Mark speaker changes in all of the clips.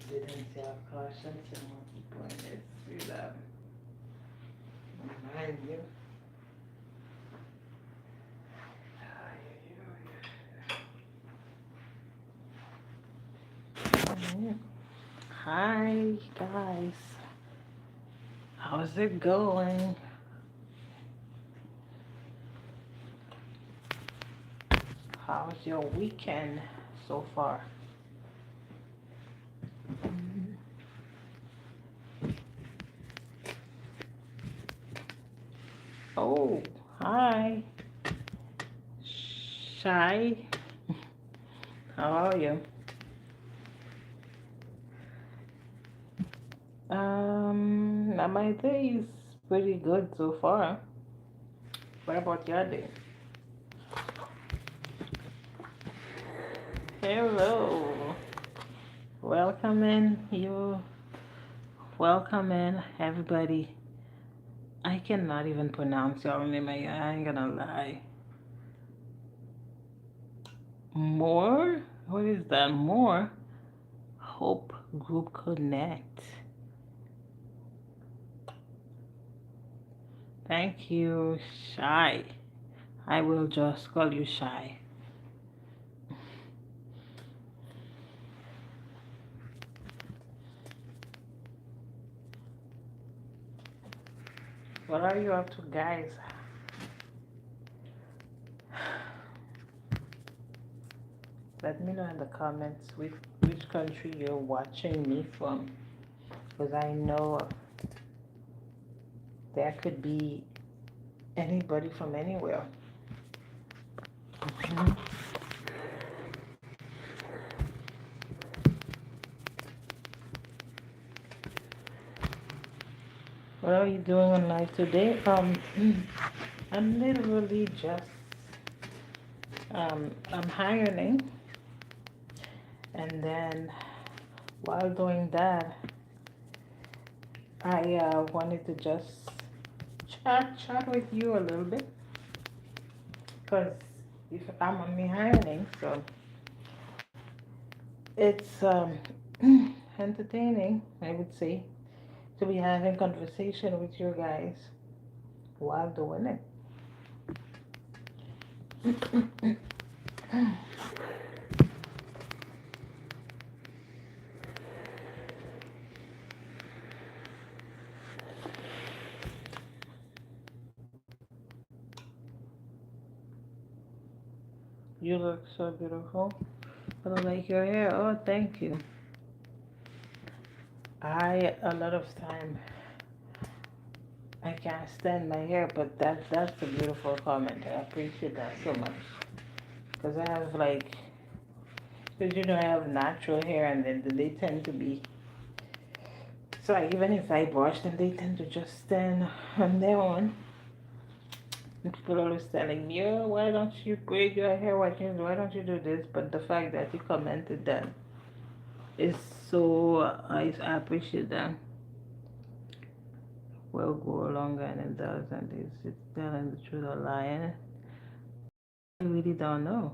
Speaker 1: Didn't say of caution to more people in this through that. Remind you. Hi guys, how's it going? How's your weekend so far? Oh, hi, Shy. How are you? My day is pretty good so far. What about your day? Hello, welcome in you. Welcome in everybody. I cannot even pronounce your name. I ain't gonna lie. More? What is that? More? Hope Group Connect. Thank you, Shy. I will just call you Shy. What are you up to, guys? Let me know in the comments which country you're watching me from. Because I know there could be anybody from anywhere. Mhm. What are you doing on live today? I'm literally just I'm hiring, and then while doing that, I wanted to just chat with you a little bit because if I'm on me hiring, so it's entertaining, I would say, to be having conversation with you guys while doing it. You look so beautiful. I don't like your hair. Oh, thank you. I a lot of time I can't stand my hair, but that's a beautiful comment. I appreciate that so much because I have like, because I have natural hair and then they tend to be, so like, even if I wash them, they tend to just stand on their own. And people always telling me, oh, why don't you braid your hair? Why don't you do this? But the fact that you commented that is so, I appreciate that. Will go longer and it does, and it's telling the truth or lying. I really don't know.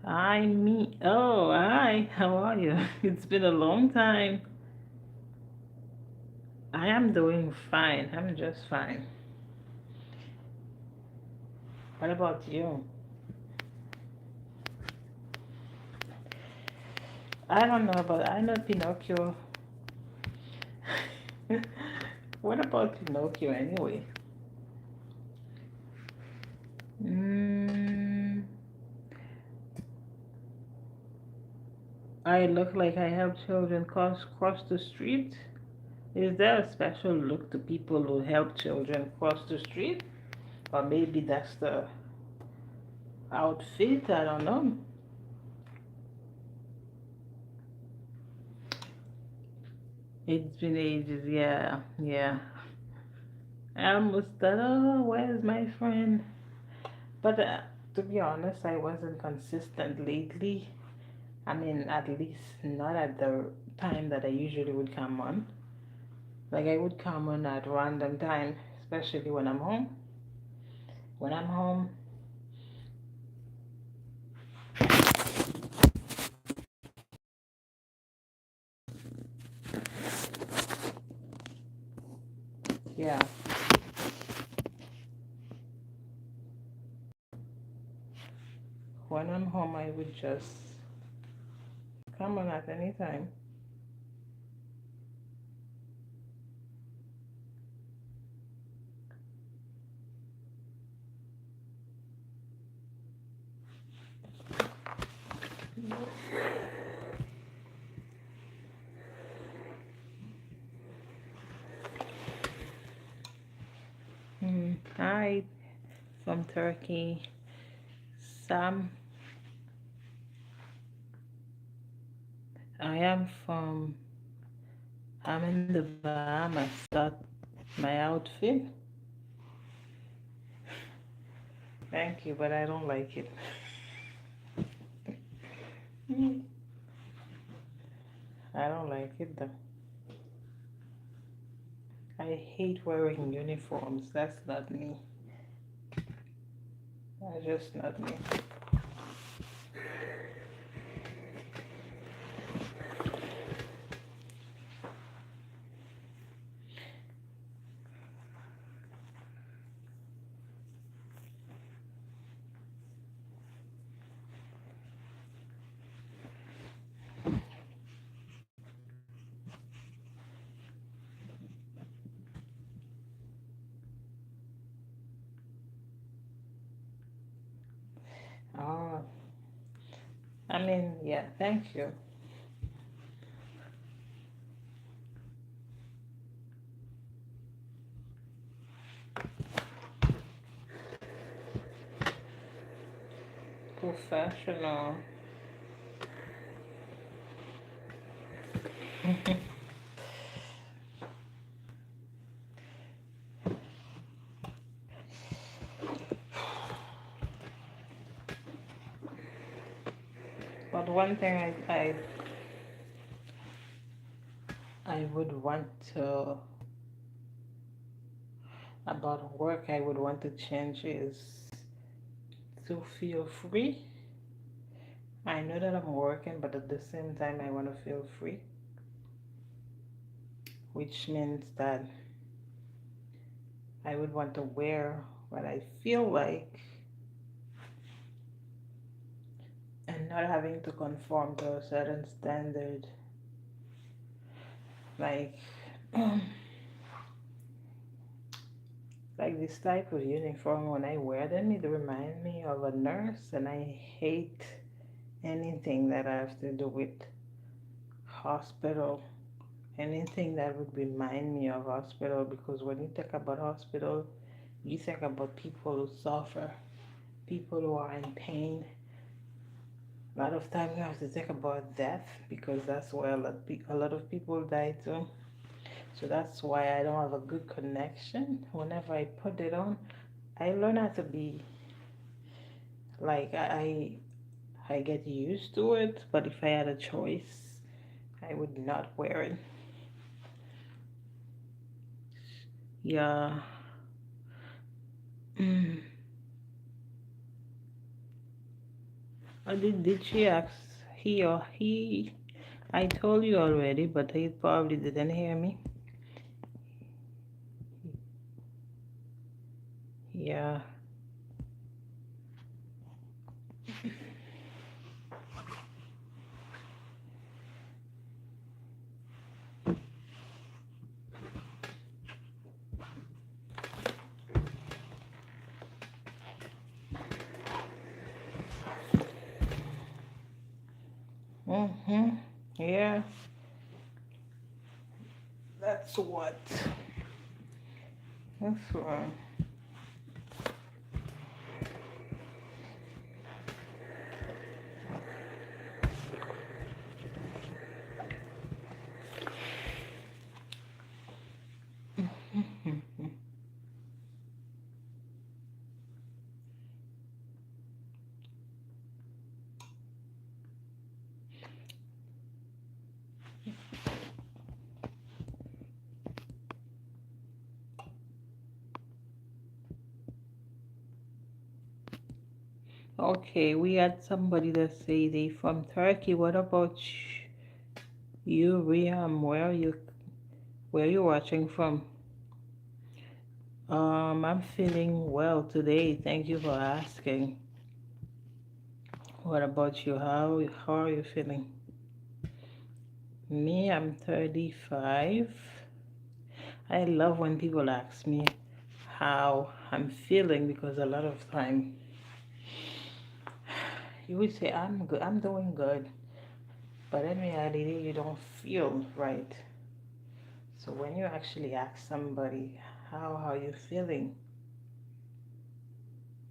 Speaker 1: Oh, hi, how are you? It's been a long time. I am doing fine. I'm just fine. What about you? I don't know, but I know Pinocchio. What about Pinocchio anyway? Mm, I look like I help children cross the street. Is there a special look to people who help children cross the street? Or maybe that's the outfit, I don't know. It's been ages, yeah, yeah. I almost thought, oh, where's my friend? But to be honest, I wasn't consistent lately. I mean, at least not at the time that I usually would come on. Like, I would come on at random time, especially when I'm home. When I'm home, Yeah. When I'm home, I would just come on at any time. Hi, from Turkey. Sam, I am from, I'm in the Bahamas. That my outfit? Thank you, but I don't like it. I don't like it though. I hate wearing uniforms. That's not me. That's just not me. Oh, I mean, yeah, thank you. Professional. But one thing I would want to, about work, I would want to change is to feel free. I know that I'm working, but at the same time, I want to feel free, which means that I would want to wear what I feel like and not having to conform to a certain standard. Like, like this type of uniform, when I wear them, it reminds me of a nurse, and I hate anything that has to do with hospital. Anything that would remind me of hospital, because when you think about hospital, you think about people who suffer, people who are in pain. A lot of times you have to think about death because that's where a lot of people die too. So that's why I don't have a good connection. Whenever I put it on, I learn how to be like I get used to it. But if I had a choice, I would not wear it. Yeah. Mm. Did she ask he or he? I told you already, but he probably didn't hear me. Yeah. Mhm. Yeah. That's what. That's what. Okay, we had somebody that say they from Turkey. What about you, Riam? Where you watching from? I'm feeling well today. Thank you for asking. What about you? How are you feeling? Me, I'm 35. I love when people ask me how I'm feeling because a lot of time you would say I'm good, I'm doing good, but in reality you don't feel right. So when you actually ask somebody how are you feeling,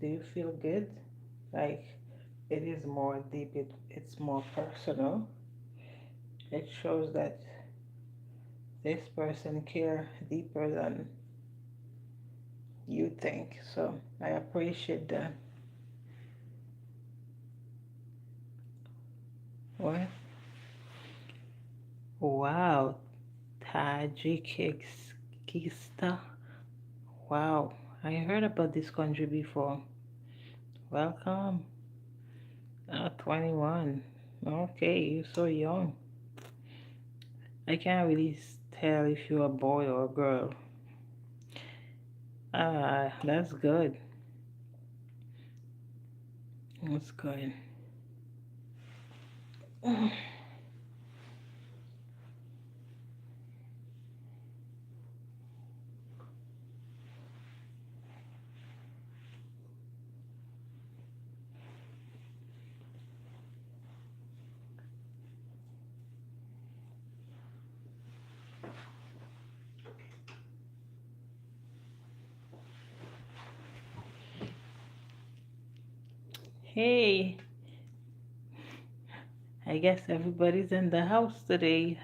Speaker 1: do you feel good? Like it is more deep, it's more personal. It shows that this person care deeper than you think. So I appreciate that. What? Wow, Tajikistan. Wow, I heard about this country before. Welcome. 21. Okay, you're so young. I can't really tell if you're a boy or a girl. Ah, that's good. That's good. Hey, I guess everybody's in the house today.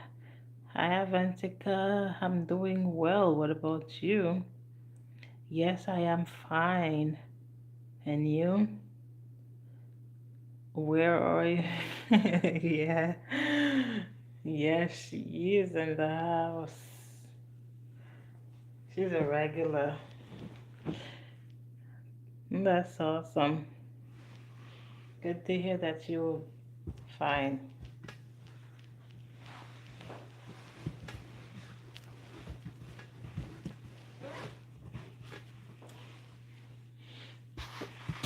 Speaker 1: Hi, Avantika. I'm doing well. What about you? Yes, I am fine. And you? Where are you? Yeah. Yes, she is in the house. She's a regular. That's awesome. Good to hear that you're fine.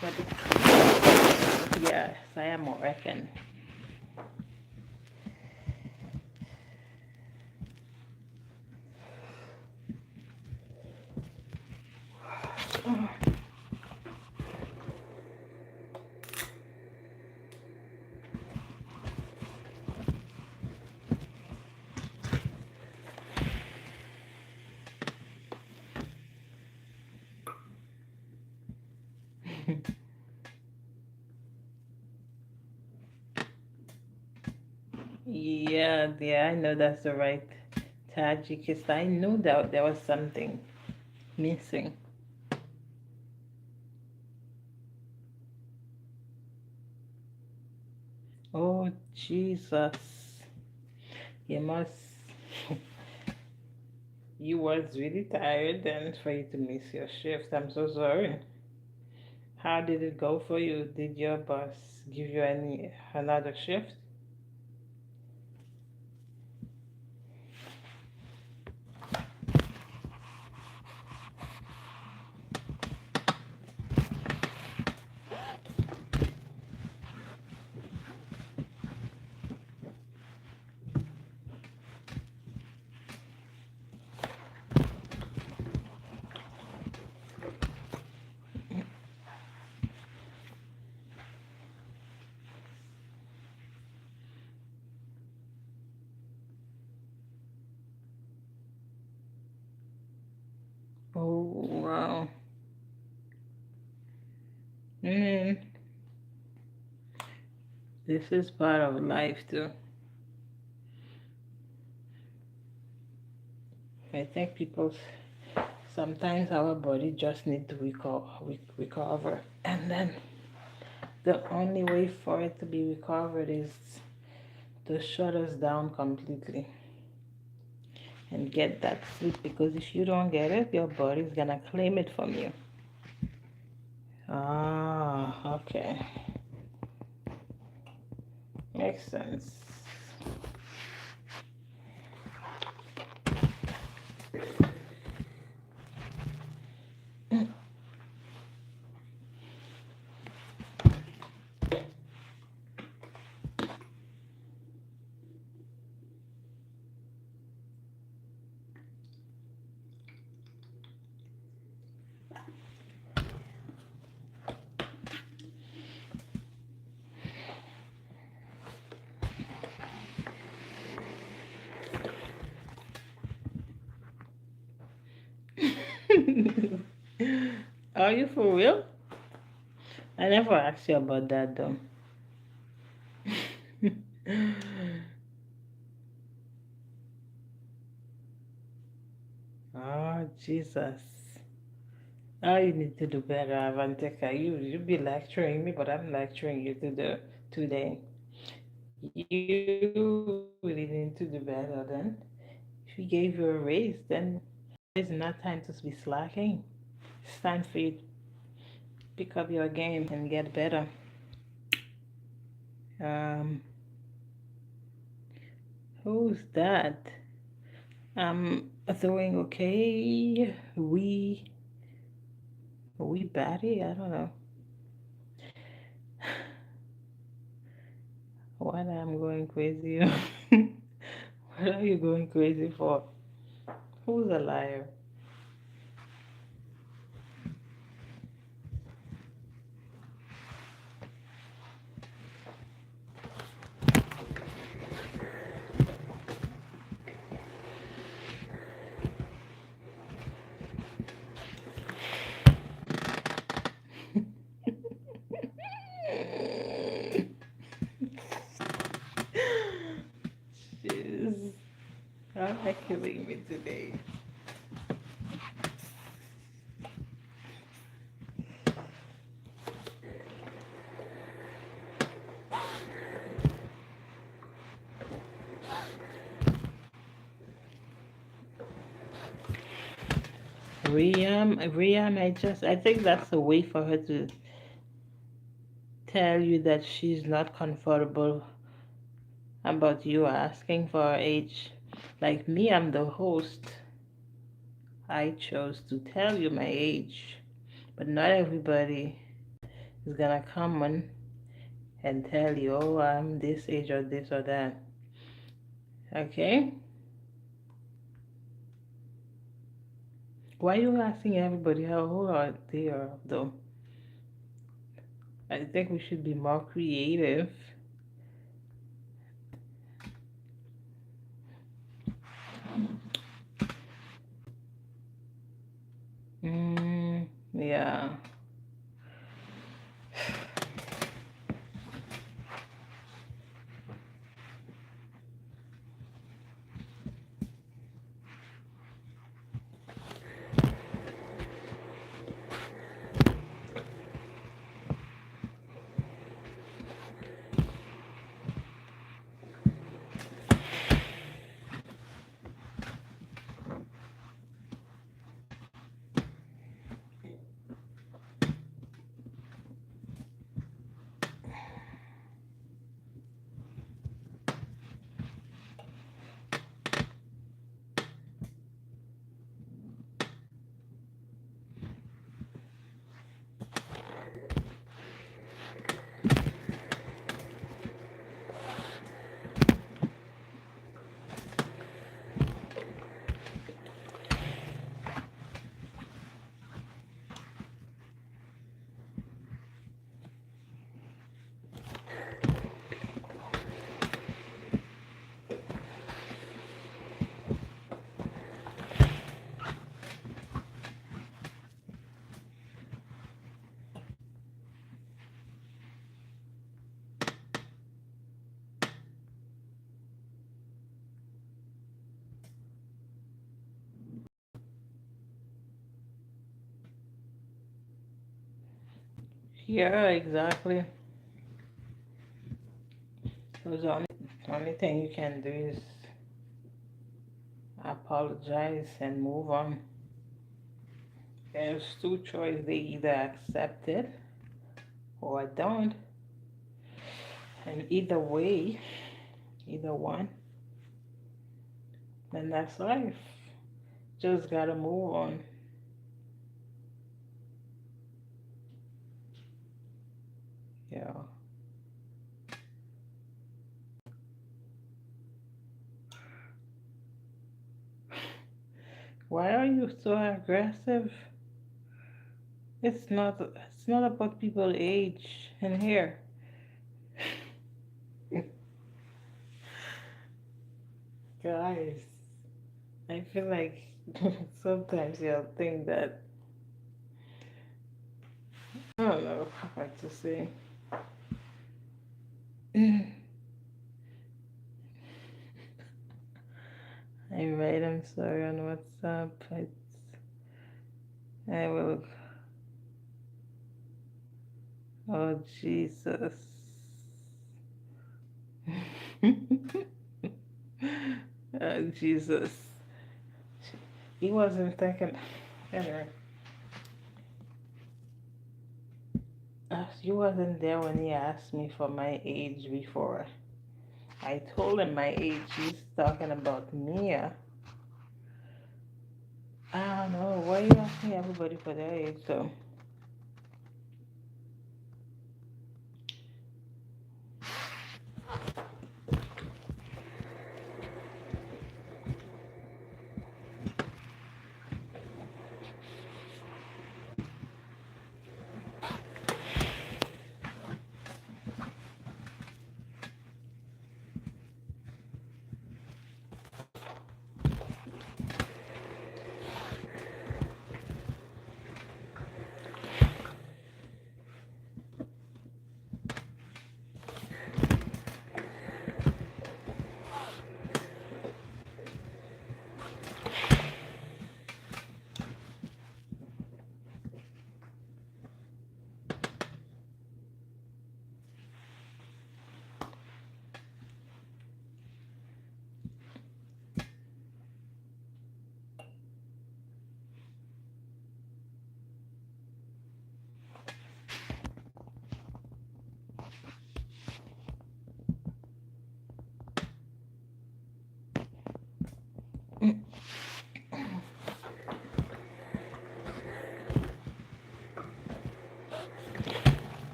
Speaker 1: But yes, I am working. Yeah, yeah, I know that's the right Tajikistan. I knew that there was something missing. Oh, Jesus. You must. You was really tired then for you to miss your shift. I'm so sorry. How did it go for you? Did your boss give you any another shift? Oh, wow. Mm, this is part of life too. I think people sometimes our body just need to recover, and then the only way for it to be recovered is to shut us down completely and get that sleep, because if you don't get it, your body's gonna claim it from you. Ah, okay. Makes sense. Are you for real? I never asked you about that though. Oh, Jesus. Oh, you need to do better, Avantika. You be lecturing me, but I'm lecturing you to the today. You really need to do better then. If we gave you a raise, then it's not time to be slacking. It's time for you to pick up your game and get better. Um, who's that? I'm doing okay. We batty? I don't know. What I'm going crazy? What are you going crazy for? Who's a liar? Jeez, how are killing me today? Riam, I think that's a way for her to tell you that she's not comfortable about you asking for her age. Like me, I'm the host. I chose to tell you my age, but not everybody is gonna come on and tell you, oh, I'm this age or this or that. Okay? Why are you asking everybody how old are they are, though? I think we should be more creative. Yeah. Yeah, exactly. So the only thing you can do is apologize and move on. There's two choices. They either accept it or don't. And either way, either one, then that's life. Just gotta move on. Yeah. Why are you so aggressive? It's not about people age in here. Guys, I feel like sometimes you'll think that I don't know what to say. I write I'm sorry on WhatsApp. I will. Oh Jesus. Oh Jesus. He wasn't thinking. Anyway, you wasn't there when he asked me for my age before. I told him my age. He's talking about Mia. I don't know. Why you asking everybody for their age, so?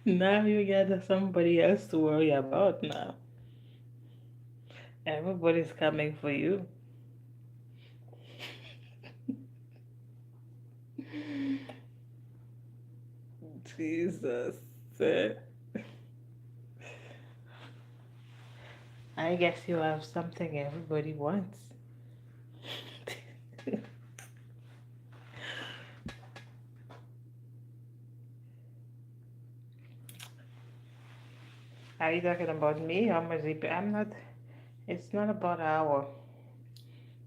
Speaker 1: Now you got somebody else to worry about now. Everybody's coming for you. Jesus. I guess you have something everybody wants. Are you talking about me? I'm not. It's not about our.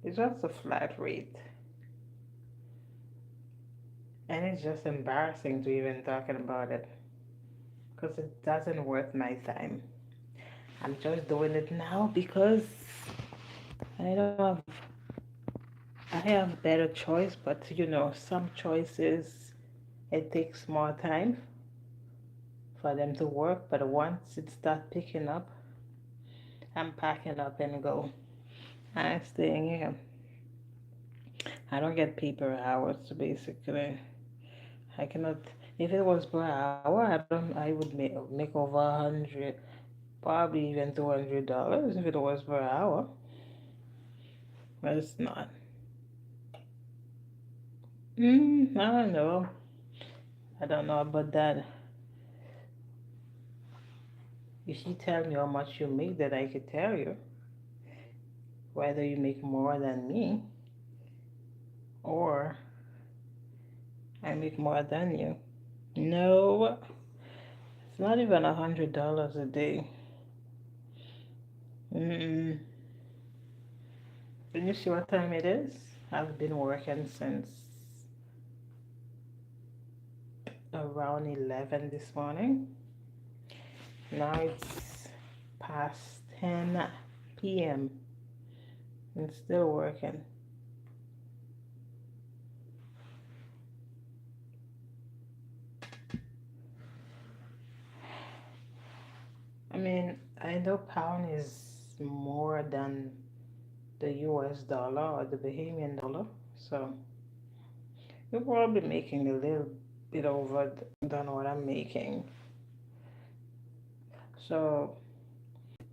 Speaker 1: It's just a flat rate. And it's just embarrassing to even talking about it. Because it doesn't worth my time. I'm just doing it now because I don't have I have better choice, but some choices it takes more time for them to work, but once it start picking up, I'm packing up and go. I'm staying here. I don't get paper hours basically. I cannot if it was per hour, I would make over 100, probably even $200 if it was per hour. But it's not. I don't know. I don't know about that. If you tell me how much you make, then I could tell you whether you make more than me or I make more than you. No, it's not even $100 a day. Mm-mm. Can you see what time it is? I've been working since around 11 this morning. Now it's past 10 p.m. and still working. I mean, I know pound is more than the US dollar or the Bahamian dollar. So You're probably making a little bit over than what I'm making. So,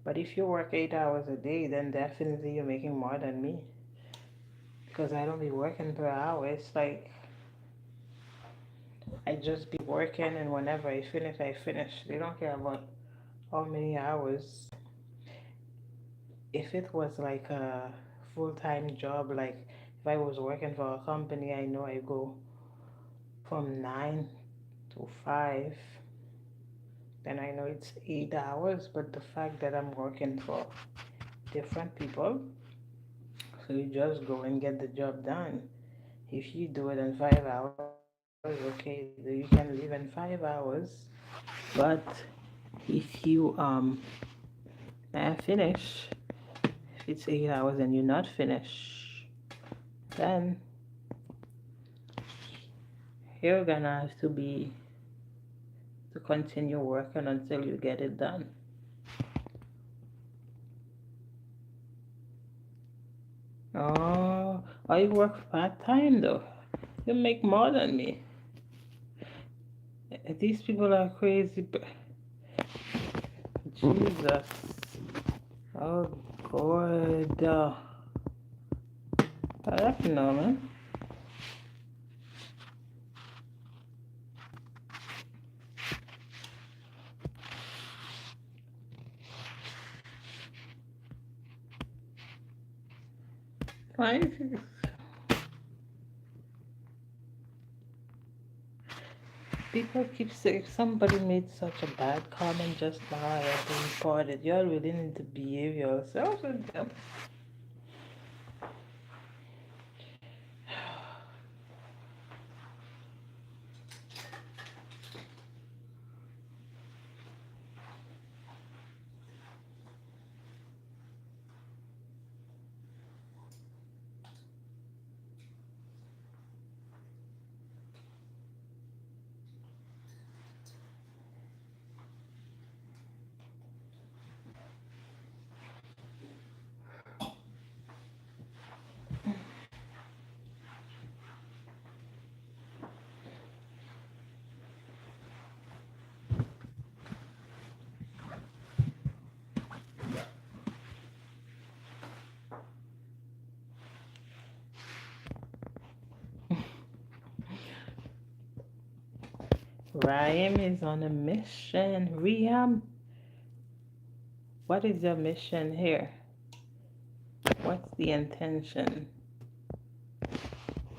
Speaker 1: but if you work 8 hours a day, then definitely you're making more than me. Because I don't be working per hour. It's like I just be working, and whenever I finish, I finish. They don't care about how many hours. If it was like a full-time job, like if I was working for a company, I know I go from 9 to 5, then I know it's 8 hours. But the fact that I'm working for different people, so you just go and get the job done. If you do it in 5 hours, okay, you can leave in 5 hours. But if you finish, if it's 8 hours and you're not finished, then you're gonna have to continue working until you get it done. Oh, you work part time though. You make more than me. These people are crazy. Jesus. Oh, God. I don't know, man. Why? People keep saying somebody made such a bad comment just now. I have to report it. Y'all really need to behave yourselves with them. Ryan is on a mission. Riam, what is your mission here? What's the intention?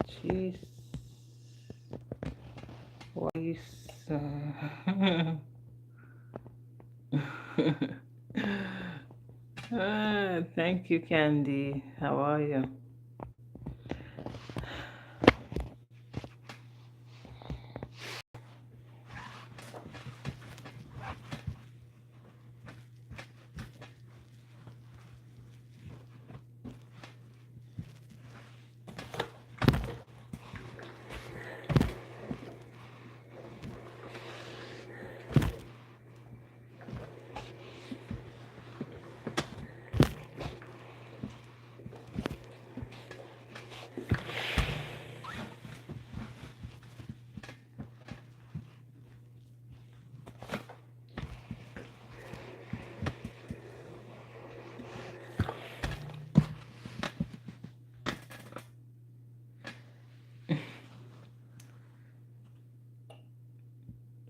Speaker 1: Jeez. Why you so... Thank you, Candy. How are you?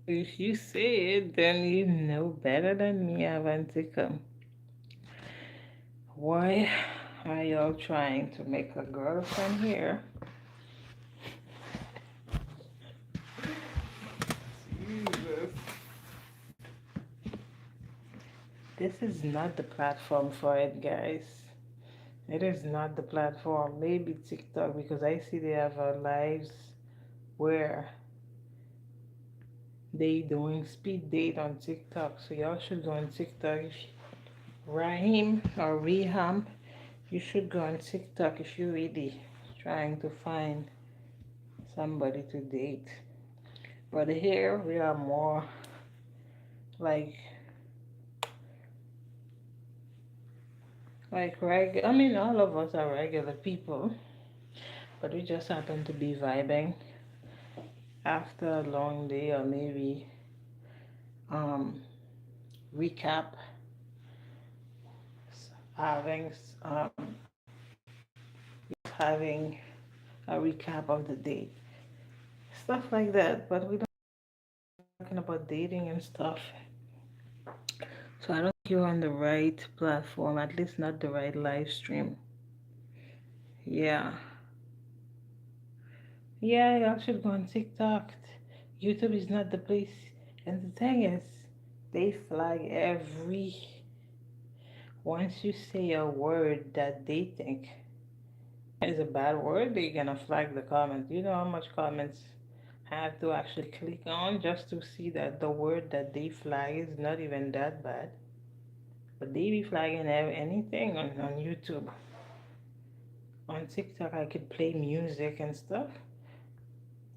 Speaker 1: If you say it, then you know better than me, Avantika. Why are y'all trying to make a girlfriend here? Jesus. This is not the platform for it, guys. It is not the platform. Maybe TikTok, because I see they have lives where they doing speed date on TikTok. So y'all should go on TikTok. Rahim or Reham, you should go on TikTok if you're really trying to find somebody to date. But here we are more like I mean all of us are regular people, but we just happen to be vibing. after a long day, or maybe um, recap, having having a recap of the day, stuff like that. But we don't talking about dating and stuff, so I don't think you're on the right platform. At least not the right live stream. Yeah, yeah, y'all should go on TikTok. YouTube is not the place. And the thing is, they flag every once you say a word that they think is a bad word, they're gonna flag the comments. You know how much comments I have to actually click on just to see that the word that they flag is not even that bad. But they be flagging anything on YouTube. On TikTok, I could play music and stuff.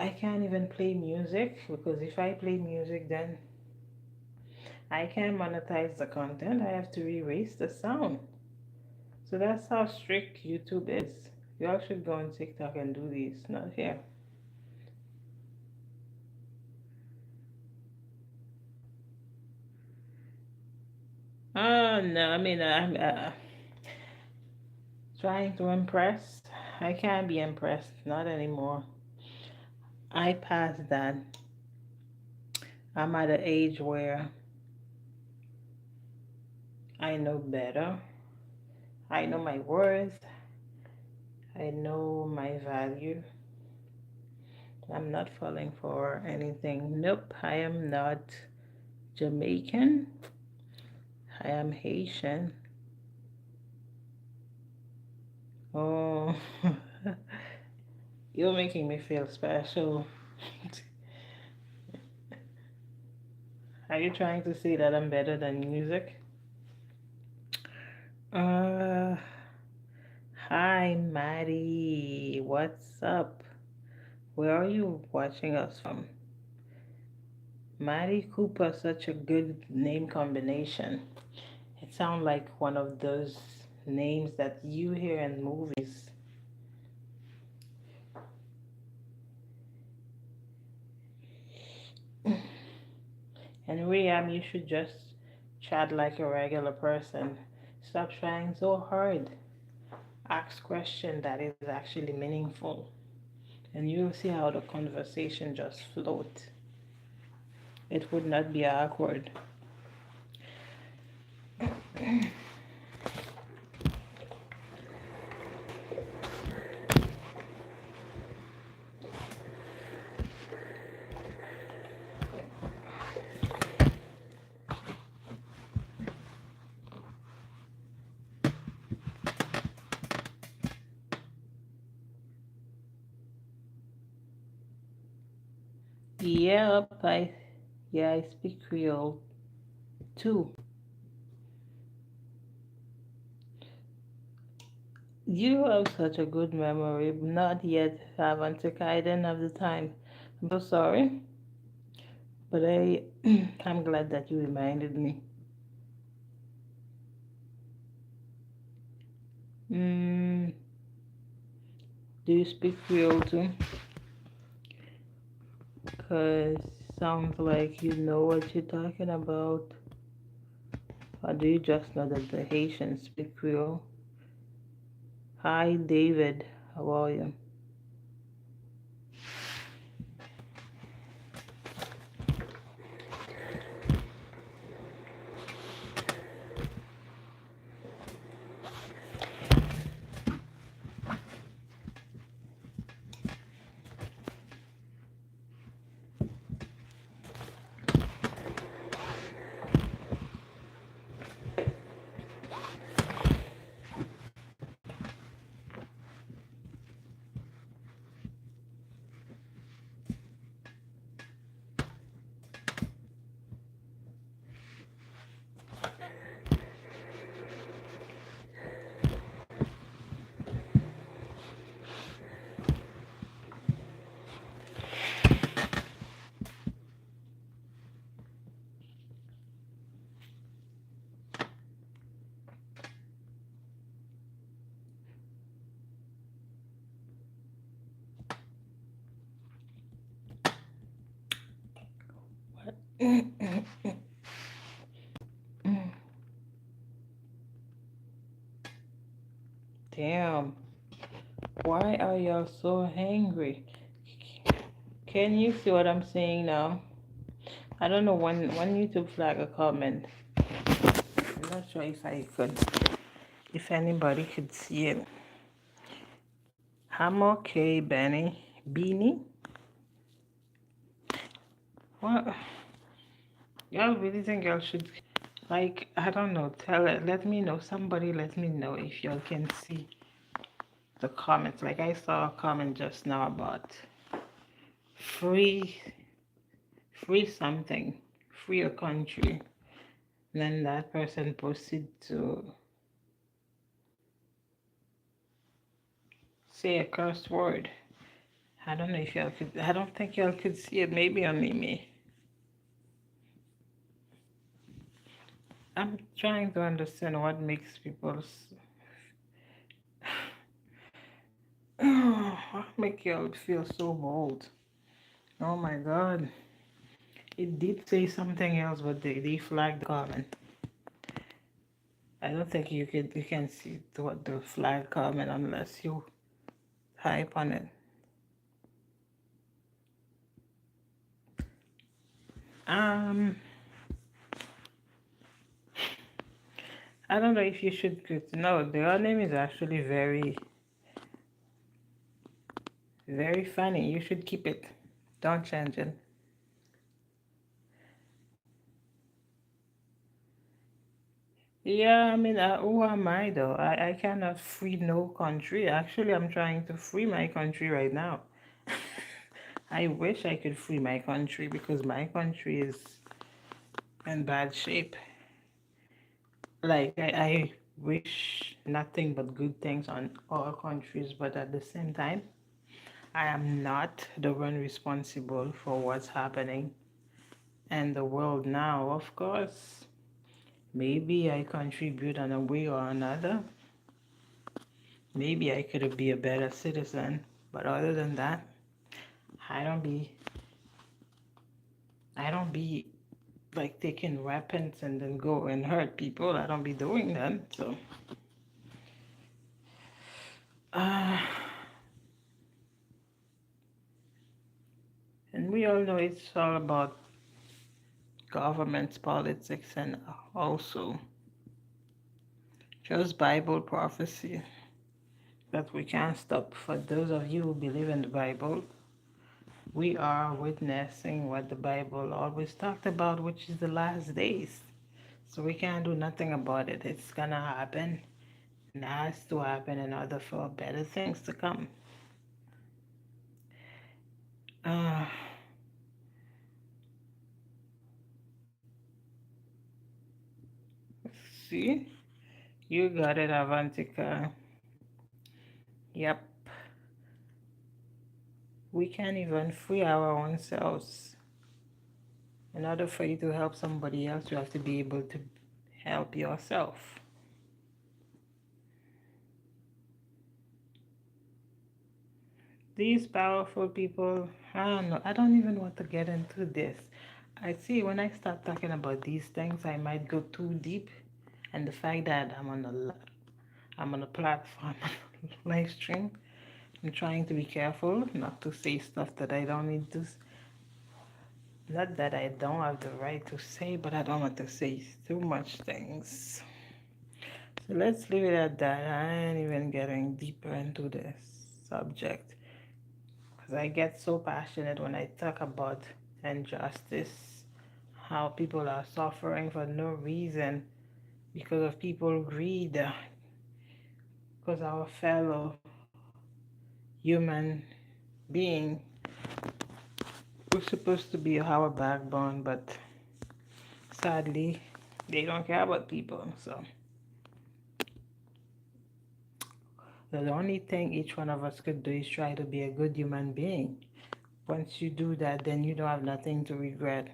Speaker 1: I can't even play music because if I play music, then I can't monetize the content. I have to erase the sound. So that's how strict YouTube is. Y'all should go on TikTok and do these, not here. Oh no, I mean I'm trying to impress. I can't be impressed, not anymore. I passed that. I'm at an age where I know better. I know my worth. I know my value. I'm not falling for anything. Nope, I am not Jamaican. I am Haitian. Oh, you're making me feel special. Are you trying to say that I'm better than music? Uh, Hi, Maddie. What's up? Where are you watching us from? Maddie Cooper, such a good name combination. It sounds like one of those names that you hear in movies. And William, you should just chat like a regular person. Stop trying so hard. Ask questions that is actually meaningful. And you'll see how the conversation just float. It would not be awkward. Yep, I speak Creole too. You have such a good memory. Not yet, haven't you? I didn't have the time. I'm so sorry, but I'm glad that you reminded me. Mm, do you speak Creole too? Cause sounds like you know what you're talking about. Or do you just know that the Haitians speak Creole? Hi, David. How are you? Damn. Why are y'all so angry? Can you see what I'm saying now? I don't know when YouTube flag a comment. I'm not sure if anybody could see it. I'm okay, Benny. Beanie? What? Y'all really think y'all should, like, I don't know, let me know. Somebody let me know if y'all can see the comments. Like, I saw a comment just now about free, free something, free a country. Then that person proceed to say a curse word. I don't know if y'all could, I don't think y'all could see it. Maybe only me. I'm trying to understand what makes people what make y'all feel so bold. Oh my God. It did say something else, but they flagged the comment. I don't think you can see what the flag comment unless you type on it. Um, I don't know if you should no, the name is actually very funny. You should keep it. Don't change it. Yeah, I mean, who am I though? I cannot free no country. Actually, I'm trying to free my country right now. I wish I could free my country because my country is in bad shape. Like, I wish nothing but good things on all countries, but at the same time, I am not the one responsible for what's happening in the world now. Of course, maybe I contribute in a way or another. Maybe I could be a better citizen, but other than that, I don't be I don't be like taking weapons and then go and hurt people. I don't be doing that. So, uh, and we all know it's all about governments, politics, and also just Bible prophecy that we can't stop. For those of you who believe in the Bible, we are witnessing what the Bible always talked about, which is the last days. So we can't do nothing about it. It's gonna happen. It has to happen in order for better things to come. Uh, see? You got it, Avantika. Yep. We can't even free our own selves. In order for you to help somebody else, you have to be able to help yourself. These powerful people, I don't know. I don't even want to get into this. I see when I start talking about these things, I might go too deep. And the fact that I'm on a platform, live stream, I'm trying to be careful not to say stuff that I don't need to. Not that I don't have the right to say, but I don't want to say too much things. So let's leave it at that. I ain't even getting deeper into this subject because I get so passionate when I talk about injustice, how people are suffering for no reason because of people greed, because our fellow human being was supposed to be our backbone, but sadly, they don't care about people. So the only thing each one of us could do is try to be a good human being. Once you do that, then you don't have nothing to regret.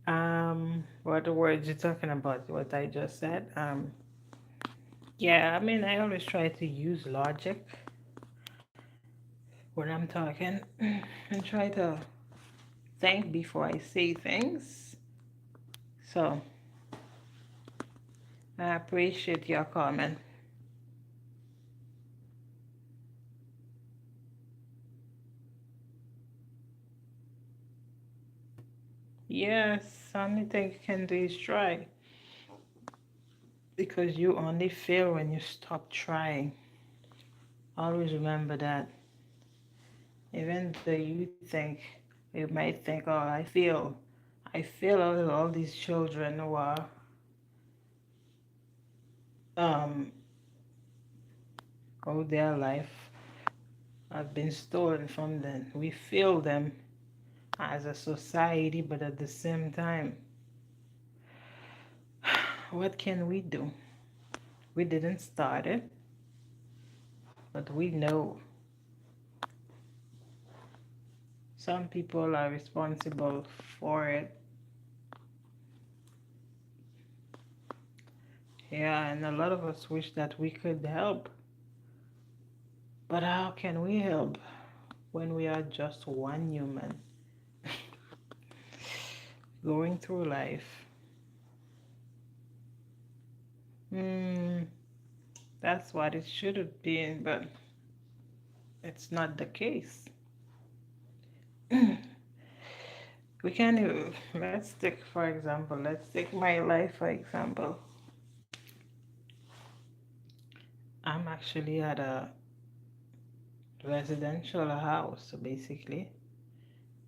Speaker 1: What the words you talking about? What I just said? Yeah, I mean, I always try to use logic when I'm talking and try to think before I say things. So I appreciate your comment. Yes, only thing you can do is try because you only fail when you stop trying. Always remember that. Even though you think, you might think, oh, I feel all these children who are um, all their life have been stolen from them. We feel them as a society, but at the same time, what can we do? We didn't start it, but we know some people are responsible for it. Yeah, and a lot of us wish that we could help. But how can we help when we are just one human going through life? Hmm, that's what it should have been, but it's not the case. We can, let's take, for example, let's take my life, for example. I'm actually at a residential house, so basically,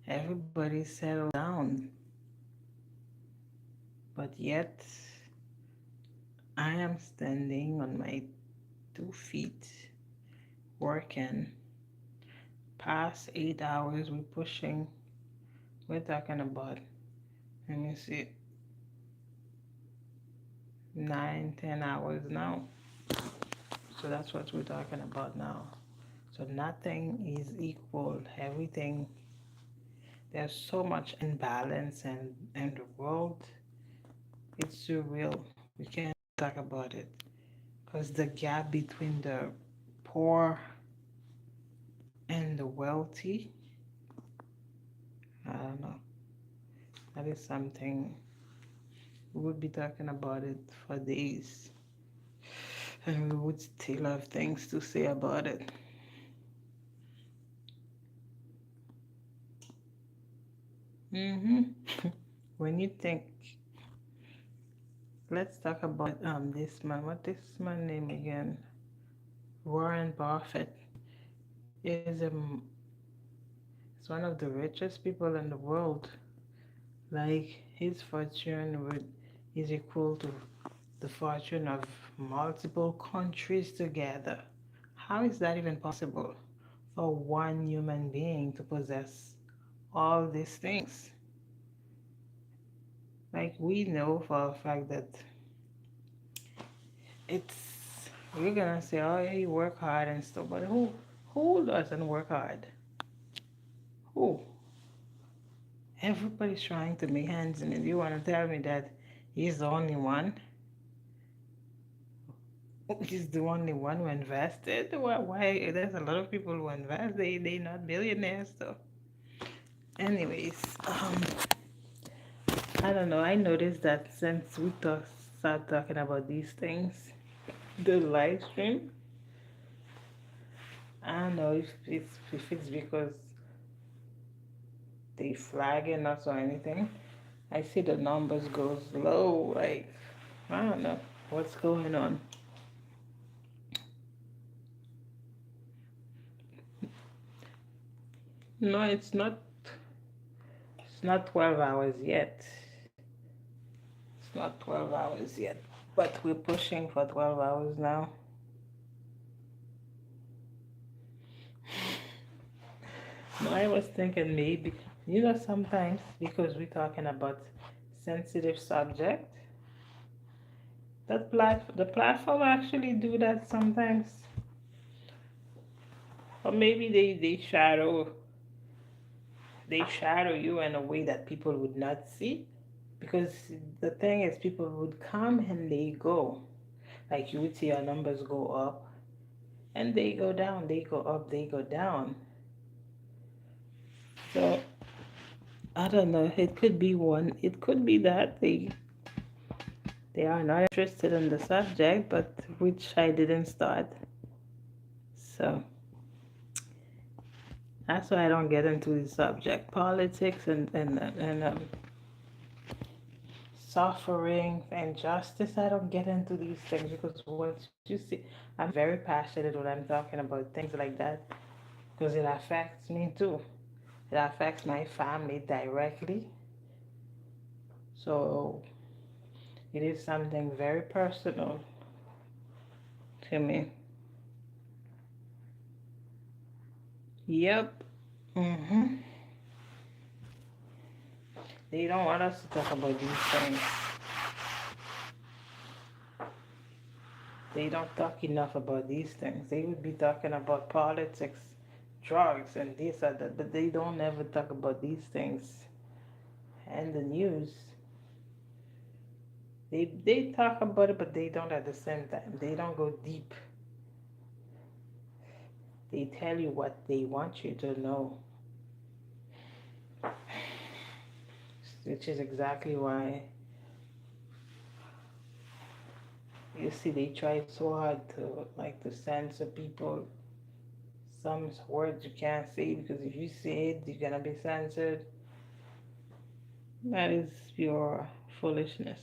Speaker 1: everybody settled down, but yet I am standing on my 2 feet, working past 8 hours. We're pushing, we're talking about, let me see, 9, 10 hours now. So that's what we're talking about now. So nothing is equal. Everything, there's so much imbalance in the world. It's surreal. We can't talk about it because the gap between the poor and the wealthy, I don't know. That is something we would be talking about it for days, and we would still have things to say about it. hmm When you think, let's talk about this man. What this man name again? Warren Buffett is one of the richest people in the world. Like his fortune is equal to the fortune of multiple countries together. How is that even possible for one human being to possess all these things? Like we know for a fact that it's we're gonna say, oh yeah, you work hard and stuff, but who doesn't work hard? Who? Everybody's trying to make hands in it. You wanna tell me that he's the only one? He's the only one who invested? Why? There's a lot of people who invest. They not billionaires though. Anyways, I don't know. I noticed that since we start talking about these things, the live stream, I don't know if it's because they flagging us or anything. I see the numbers go low. Like I don't know what's going on. No, it's not. It's not 12 hours yet. It's not 12 hours yet. But we're pushing for 12 hours now. No, I was thinking maybe, sometimes because we're talking about sensitive subject, the platform actually do that sometimes. Or maybe they shadow you in a way that people would not see. because the thing is, people would come and they go. Like you would see your numbers go up and they go down, they go up, they go down. So I don't know. It could be one. It could be that they are not interested in the subject, but which I didn't start. So that's why I don't get into the subject, politics and suffering and justice. I don't get into these things because once you see, I'm very passionate when I'm talking about things like that because it affects me too. It affects my family directly. So it is something very personal to me. Yep. hmm They don't want us to talk about these things. They don't talk enough about these things. They would be talking about politics, drugs, and this or that, but they don't ever talk about these things. And the news, they talk about it, but they don't at the same time. They don't go deep. They tell you what they want you to know, which is exactly why you see they try so hard to like to censor people. Some words you can't say because if you say it, you're gonna be censored. That is pure foolishness.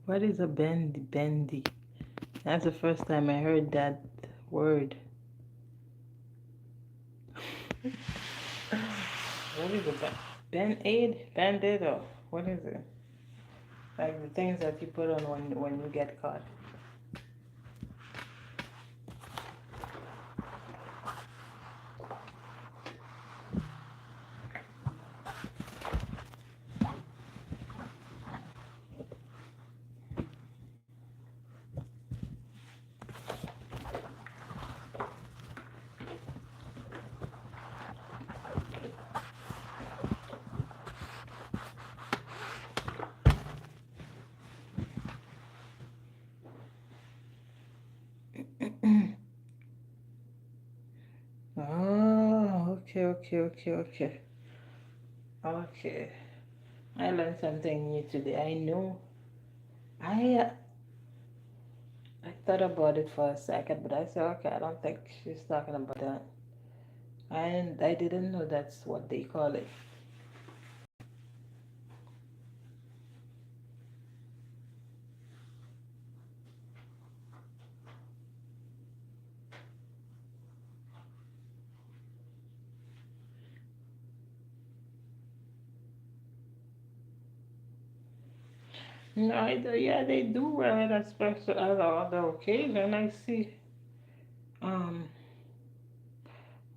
Speaker 1: What is a bendy? That's the first time I heard that word. What is a band-aid? Band-aid or what is it? Like the things that you put on when you get caught. Oh, okay, okay, okay, okay. Okay. I learned something new today. I I thought about it for a second, but I said, okay, I don't think she's talking about that. And I didn't know that's what they call it. No, yeah, they do wear it at special other occasion. I see. Um,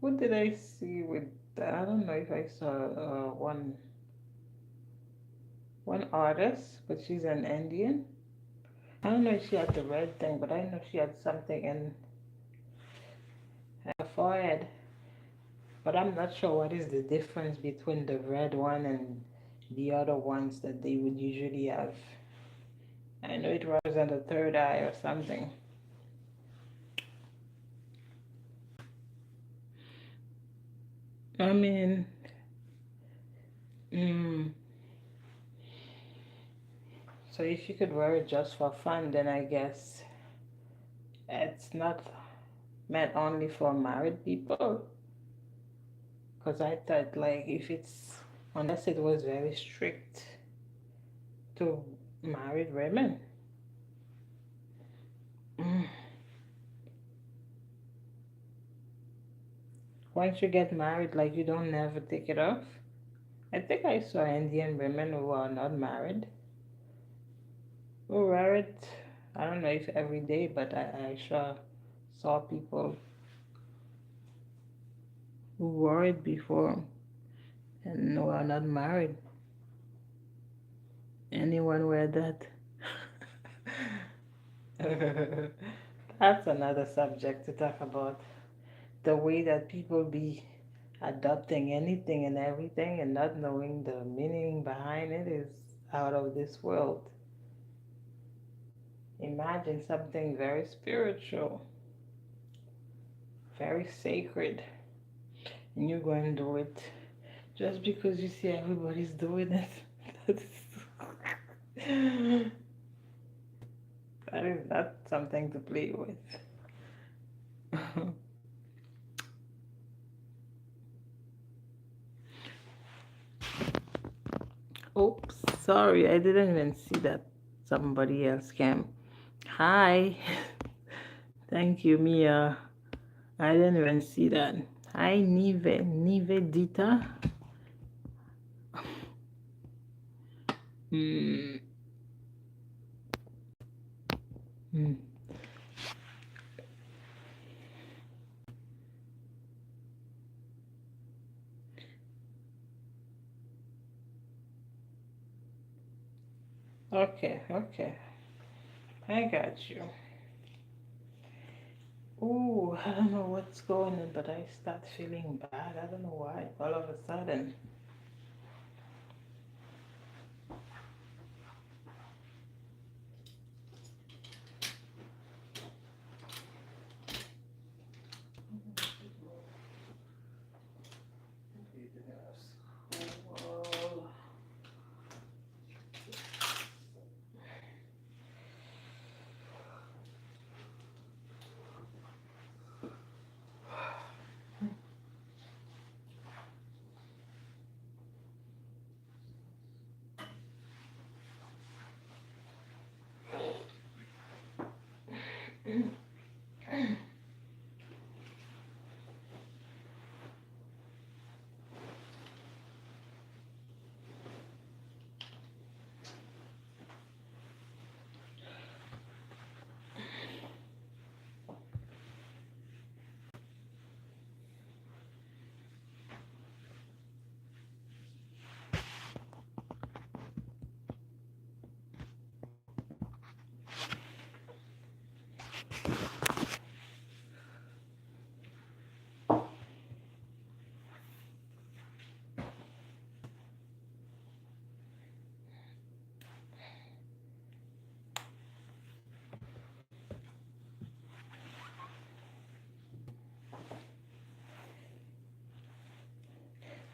Speaker 1: what did I see with that? I don't know if I saw one artist, but she's an Indian. I don't know if she had the red thing, but I know she had something in her forehead. But I'm not sure what is the difference between the red one and the other ones that they would usually have. I know it was on the third eye or something. I mean, mm, So if you could wear it just for fun, then I guess it's not meant only for married people. Because I thought, like, if it's, unless it was very strict to married women. Mm. Once you get married, like, you don't never take it off. I think I saw Indian women who are not married who wear it. I don't know if every day, but I sure saw people who wore it before and who are not married. Anyone wear that? That's another subject to talk about. The way that people be adopting anything and everything and not knowing the meaning behind it is out of this world. Imagine something very spiritual, very sacred, and you're going to do it just because you see everybody's doing it. That is not something to play with. Oops, sorry, I didn't even see that somebody else came. Hi. Thank you, Mia. I didn't even see that. Hi, Nivedita. Mm. Mm. Okay, okay. I got you. Ooh, I don't know what's going on, but I start feeling bad. I don't know why. All of a sudden.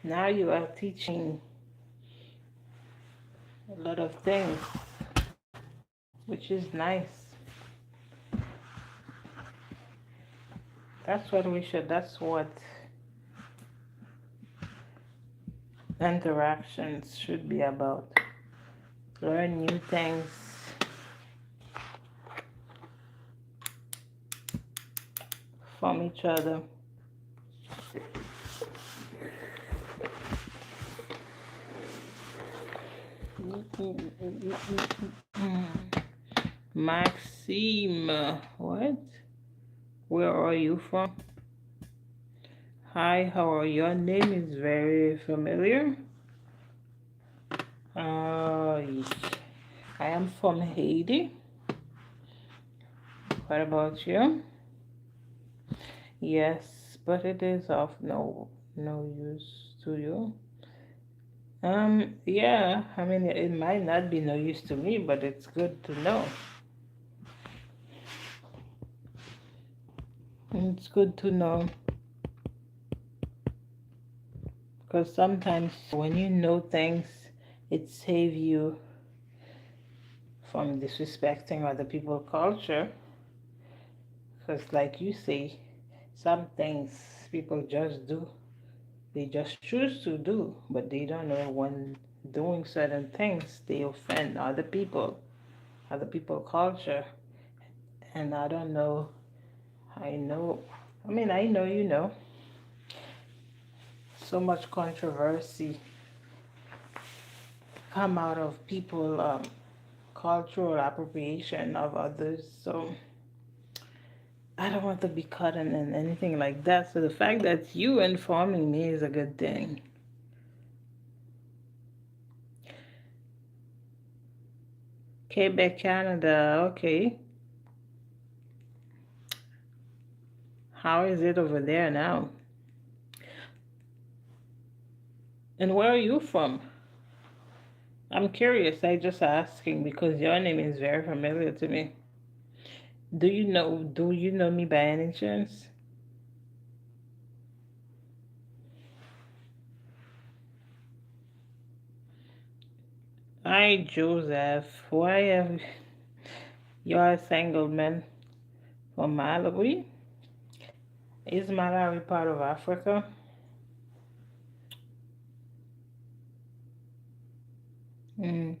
Speaker 1: Now you are teaching a lot of things, which is nice. That's what we should, that's what interactions should be about. Learn new things, from each other. Maxime, what? Where are you from? Hi, how are you? Your name is very familiar. Yes. I am from Haiti. What about you? Yes, but it is of no use to you. Yeah, I mean it might not be no use to me, but it's good to know. It's good to know because sometimes when you know things, it saves you from disrespecting other people's culture. Because, like you say, some things people just do, they just choose to do, but they don't know when doing certain things they offend other people culture. And I don't know, I know, I mean, I know you know, so much controversy come out of people cultural appropriation of others. So I don't want to be caught in anything like that. So the fact that you informing me is a good thing. Quebec, Canada. Okay. How is it over there now? And where are you from? I'm curious. I just asking because your name is very familiar to me. Do you know me by any chance? Hi, Joseph. Why have you're a single man from Malawi? Is Malawi part of Africa? Mm.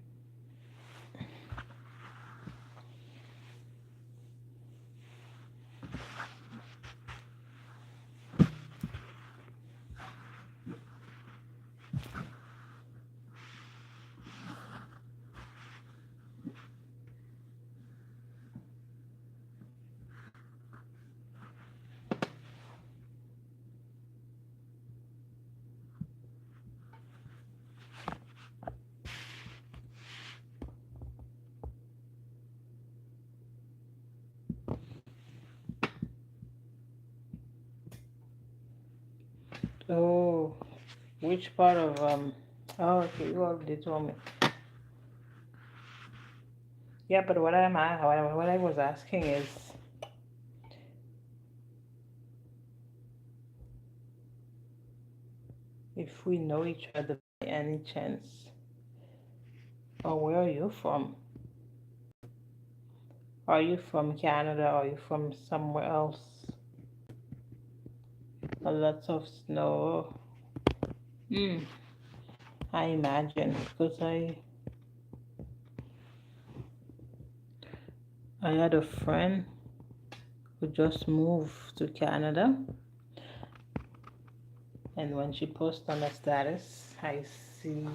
Speaker 1: Oh, which part of Oh, okay, you already told me. Yeah, but what I was asking is if we know each other by any chance, or where are you from? Are you from Canada? Are you from somewhere else? A lot of snow. Hmm. I imagine because I had a friend who just moved to Canada, and when she posts on the status, I see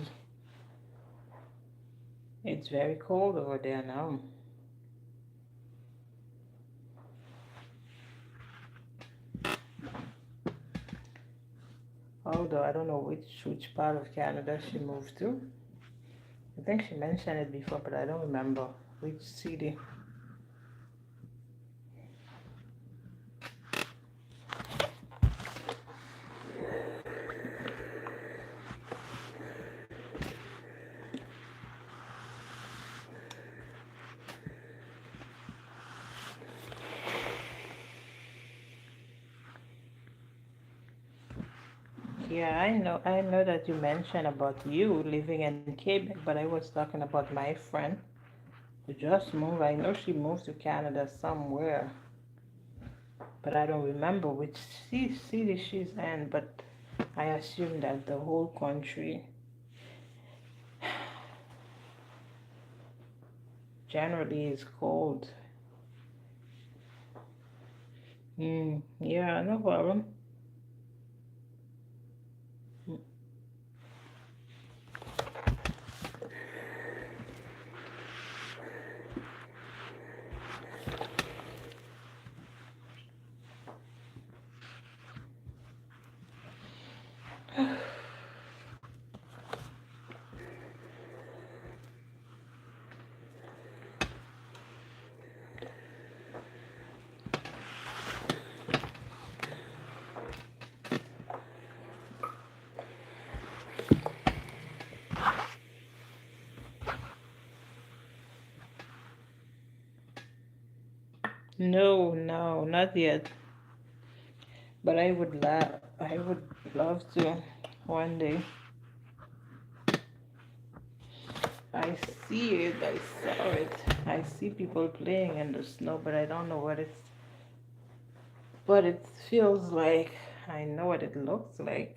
Speaker 1: it's very cold over there now. Although I don't know which part of Canada she moved to. I think she mentioned it before, but I don't remember which city. Yeah, I know that you mentioned about you living in Quebec, but I was talking about my friend who just moved. I know she moved to Canada somewhere, but I don't remember which city she's in, but I assume that the whole country generally is cold. Yeah, no problem. No, no, not yet. But I would love to one day. I see it, I saw it. I see people playing in the snow, but I don't know what it feels like. I know what it looks like,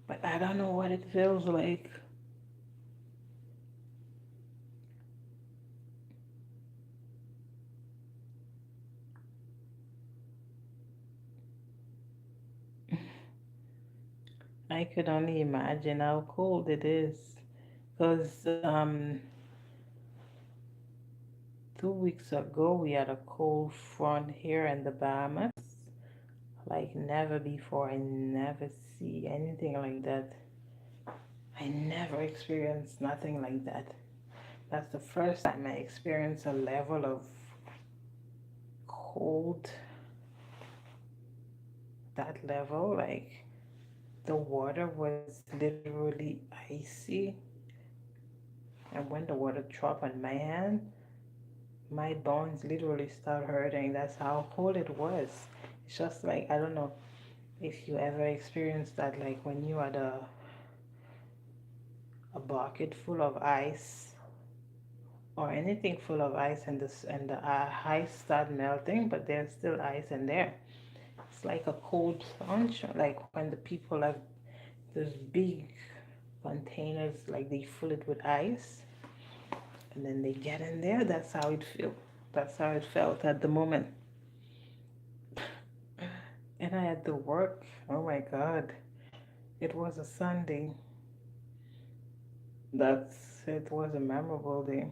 Speaker 1: but I don't know what it feels like. I could only imagine how cold it is. Because 2 weeks ago we had a cold front here in the Bahamas. Like never before. I never see anything like that. I never experienced nothing like that. That's the first time I experienced a level of cold, that level. Like the water was literally icy. And when the water dropped on my hand, my bones literally start hurting. That's how cold it was. It's just like, I don't know if you ever experienced that, like when you had a bucket full of ice or anything full of ice and the ice start melting, but there's still ice in there. It's like a cold plunge, like when the people have those big containers, like they fill it with ice, and then they get in there. That's how it feel. That's how it felt at the moment. And I had to work. Oh my God. It was a Sunday. It was a memorable day.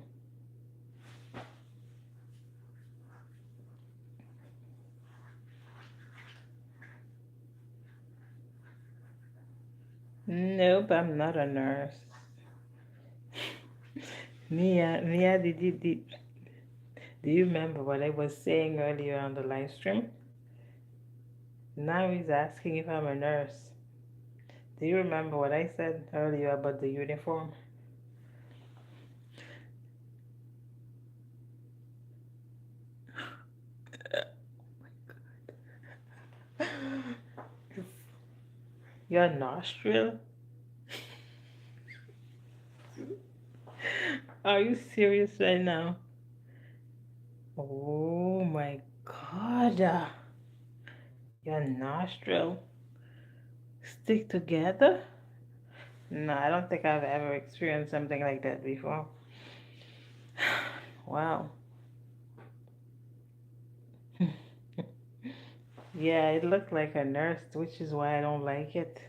Speaker 1: Nope, I'm not a nurse. Nia, do you remember what I was saying earlier on the live stream? Now he's asking if I'm a nurse. Do you remember what I said earlier about the uniform? Your nostril? Are you serious right now? Oh my God. Your nostril stick together? No, I don't think I've ever experienced something like that before. Wow. Yeah, it looked like a nurse, which is why I don't like it.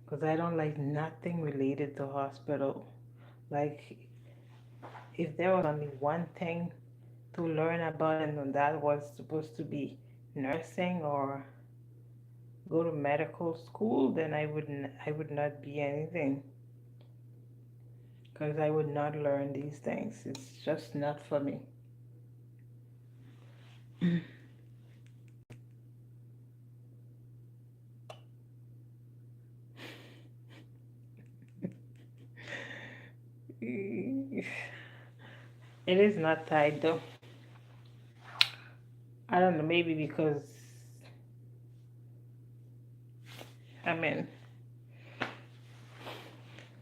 Speaker 1: Because I don't like nothing related to hospital. Like, if there was only one thing to learn about and that was supposed to be nursing or go to medical school, then I would not be anything. Because I would not learn these things. It's just not for me. It is not tied though. I don't know, maybe because, I mean,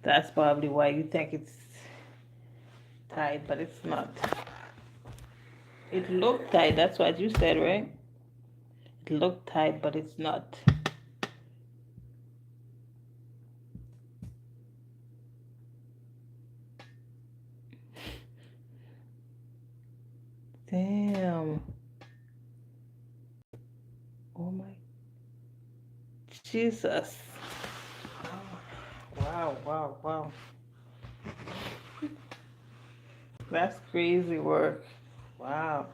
Speaker 1: that's probably why you think it's tied, but it's not. It looked tied, that's what you said, right? It looked tied, but it's not. Damn. Oh my Jesus. Wow, wow, wow. That's crazy work. Wow.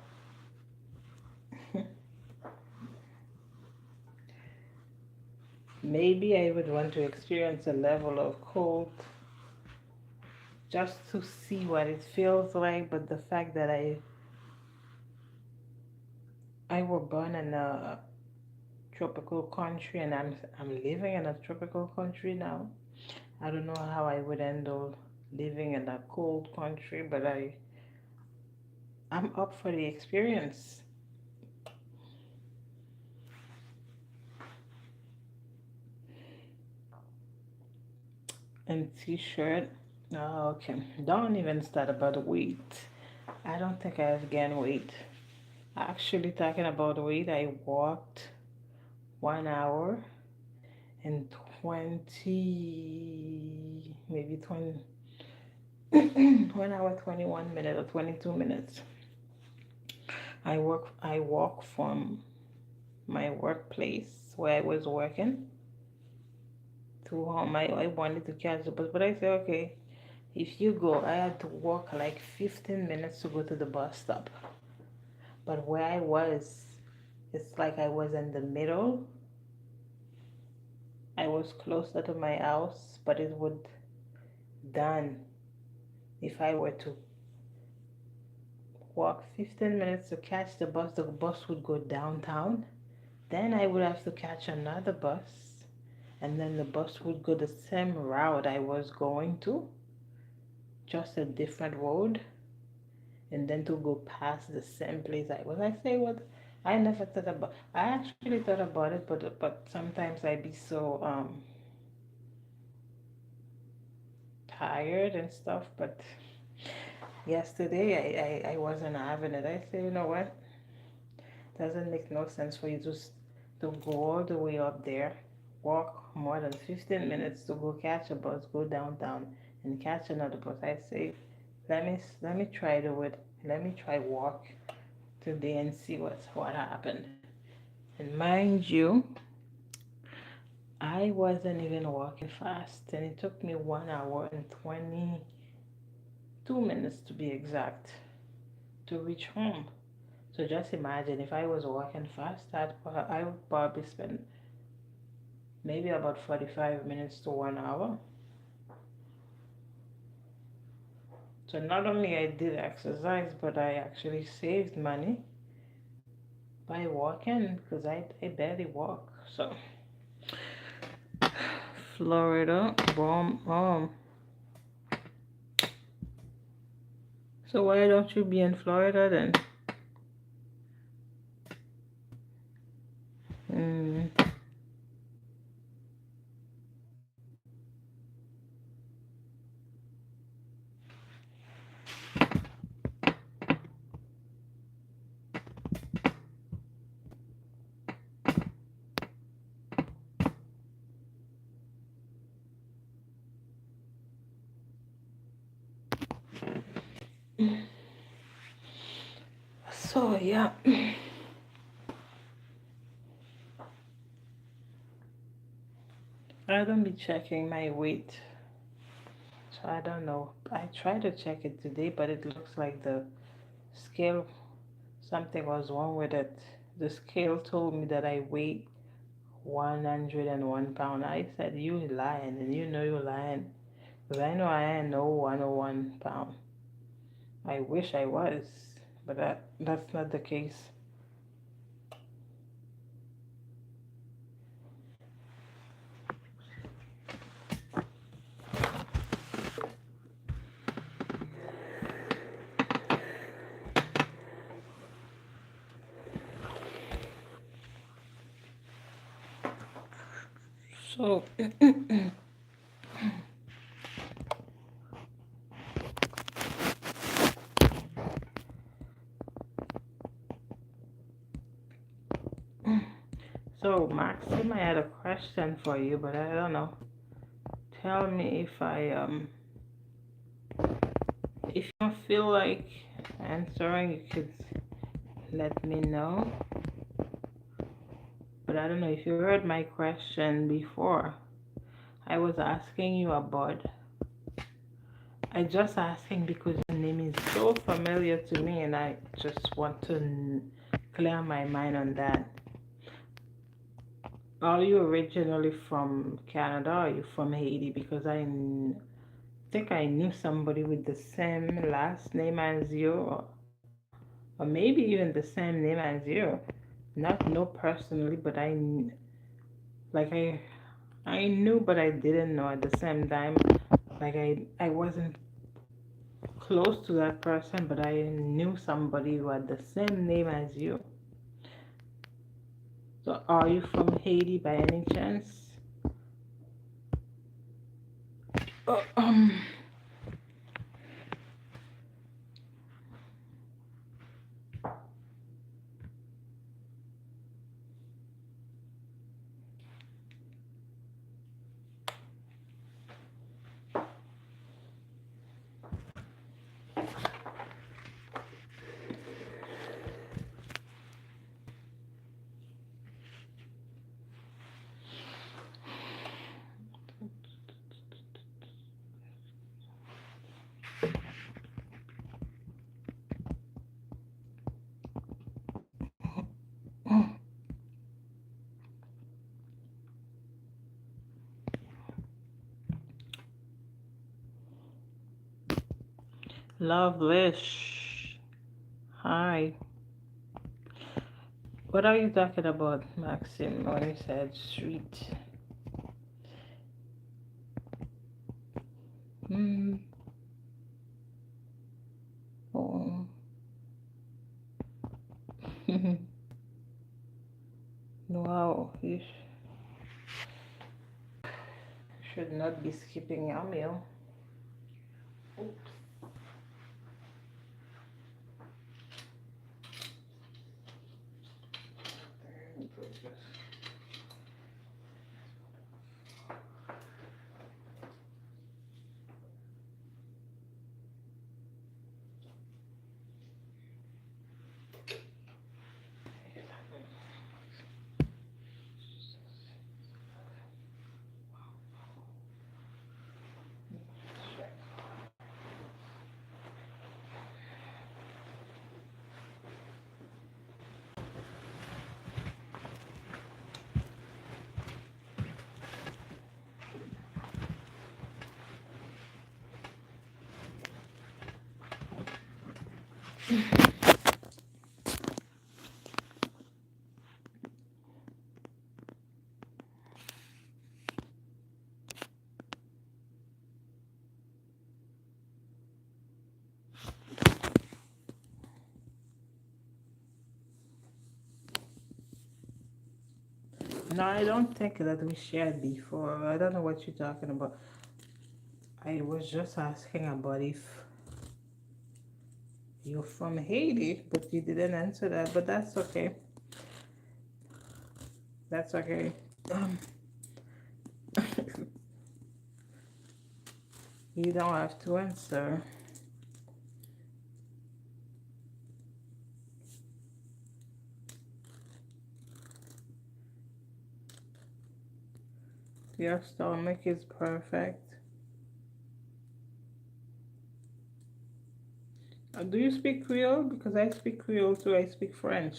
Speaker 1: Maybe I would want to experience a level of cold just to see what it feels like, but the fact that I was born in a tropical country and I'm living in a tropical country now. I don't know how I would handle living in a cold country, but I'm up for the experience. And t-shirt. Oh, okay. Don't even start about weight. I don't think I've gained weight. Actually, talking about weight, I walked 1 hour and 20, maybe 20, 1 hour, 21 minutes or 22 minutes. I walk from my workplace where I was working to home. I wanted to catch the bus, but I said, okay, if you go, I had to walk like 15 minutes to go to the bus stop. But where I was, it's like I was in the middle. I was closer to my house, but it would done if I were to walk 15 minutes to catch the bus. The bus would go downtown. Then I would have to catch another bus, and then the bus would go the same route I was going to, just a different road, and then to go past the same place I was. I say what I never thought about. I actually thought about it, but sometimes I be so tired and stuff. But yesterday I wasn't having it. I say, you know what? Doesn't make no sense for you to go all the way up there, walk more than 15 minutes to go catch a bus, go downtown and catch another bus. I say, let me try to it. Let me try walk today and see what happened. And mind you, I wasn't even walking fast, and it took me 1 hour and 22 minutes to be exact to reach home. So just imagine if I was walking fast, I would probably spend maybe about 45 minutes to 1 hour. So not only I did exercise, but I actually saved money by walking because I barely walk. So Florida, boom, boom. So why don't you be in Florida then? Mm. So yeah, I don't be checking my weight. So I don't know. I tried to check it today, but it looks like the scale, something was wrong with it. The scale told me that I weigh 101 pound. I said, you lying, and you know you're lying. Because I know I ain't no 101 pound. I wish I was, but that's not the case. So, so Maxim, I had a question for you, but I don't know. Tell me if you don't feel like answering, you could let me know. But I don't know if you heard my question before. I was asking you about, I just asking because your name is so familiar to me and I just want to clear my mind on that. Are you originally from Canada or are you from Haiti? Because think I knew somebody with the same last name as you, or maybe even the same name as you. Not know personally, but like I knew, but I didn't know at the same time. Like I wasn't close to that person, but I knew somebody who had the same name as you. So are you from Haiti by any chance? Uh, um, Lovelish. Hi. What are you talking about, Maxim, when you said street? Hmm. Oh. Wow. You should not be skipping your meal. Oops. No, I don't think that we shared before. I don't know what you're talking about. I was just asking about if you're from Haiti, but you didn't answer that. But that's okay. That's okay. Um, you don't have to answer. Your stomach is perfect. Do you speak Creole? Because I speak Creole too. I speak French.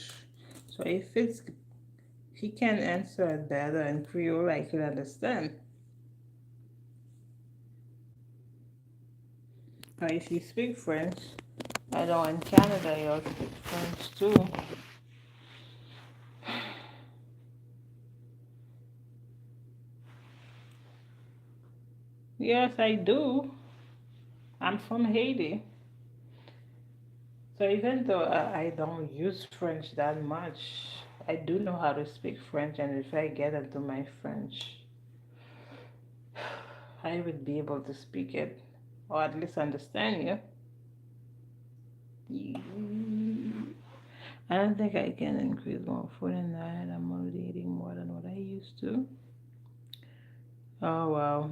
Speaker 1: So if it's he can answer it better in Creole, I could understand. But if you speak French, I know in Canada you all speak French too. Yes, I do. I'm from Haiti. So even though I don't use French that much, I do know how to speak French, and if I get into my French, I would be able to speak it, or at least understand you. I don't think I can increase more food in diet. I'm already eating more than what I used to. Oh wow.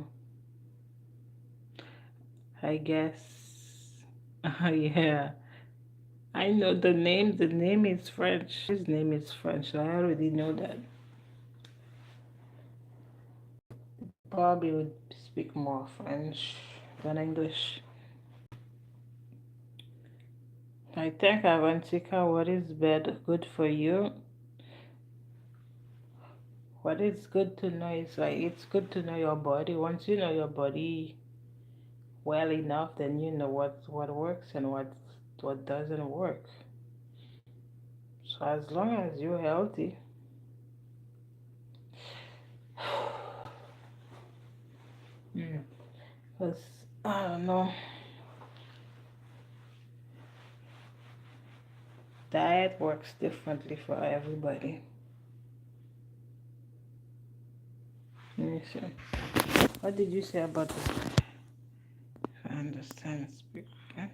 Speaker 1: I guess. Yeah. I know the name. The name is French. His name is French. So I already know that. Probably would speak more French than English. I think Avantika, what is bad good for you? What is good to know is like it's good to know your body. Once you know your body well enough, then you know what works and what doesn't work. So as long as you're healthy, because I don't know, diet works differently for everybody. Let me see. What did you say about this? I understand speak French.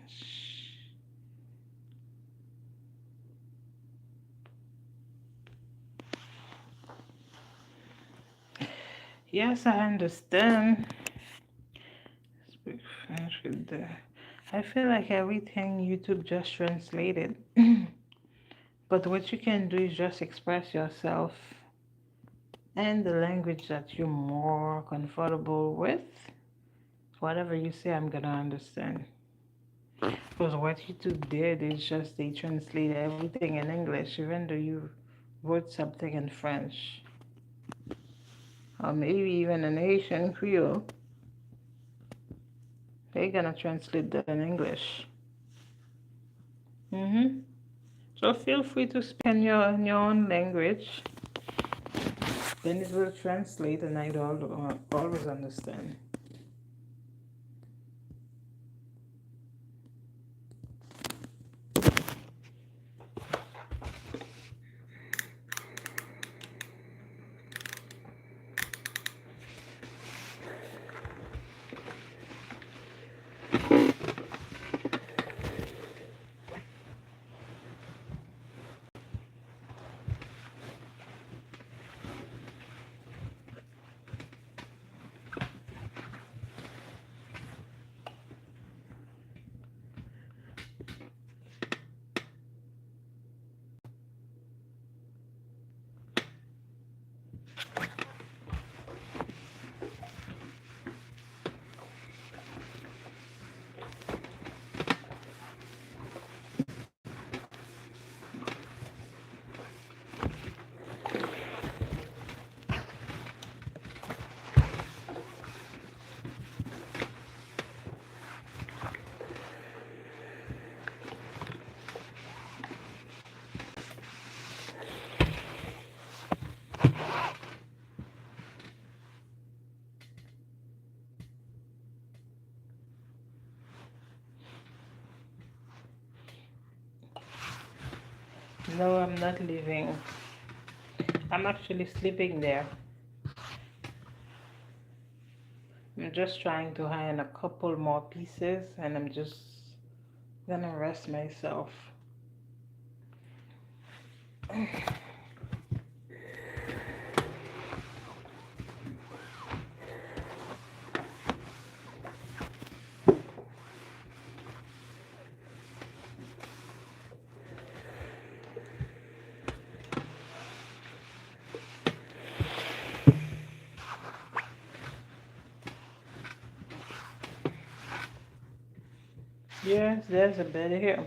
Speaker 1: Yes, I understand. Speak French with the. I feel like everything YouTube just translated. But what you can do is just express yourself and the language that you're more comfortable with. Whatever you say, I'm gonna understand. Because what YouTube did is just they translate everything in English, even though you wrote something in French, or maybe even in Haitian Creole, they're gonna translate that in English. Mm-hmm. So feel free to speak in your own language. Then it will translate, and I don't always understand. No, I'm not leaving. I'm actually sleeping there. I'm just trying to iron a couple more pieces, and I'm just gonna rest myself. Yes, there's a bed here.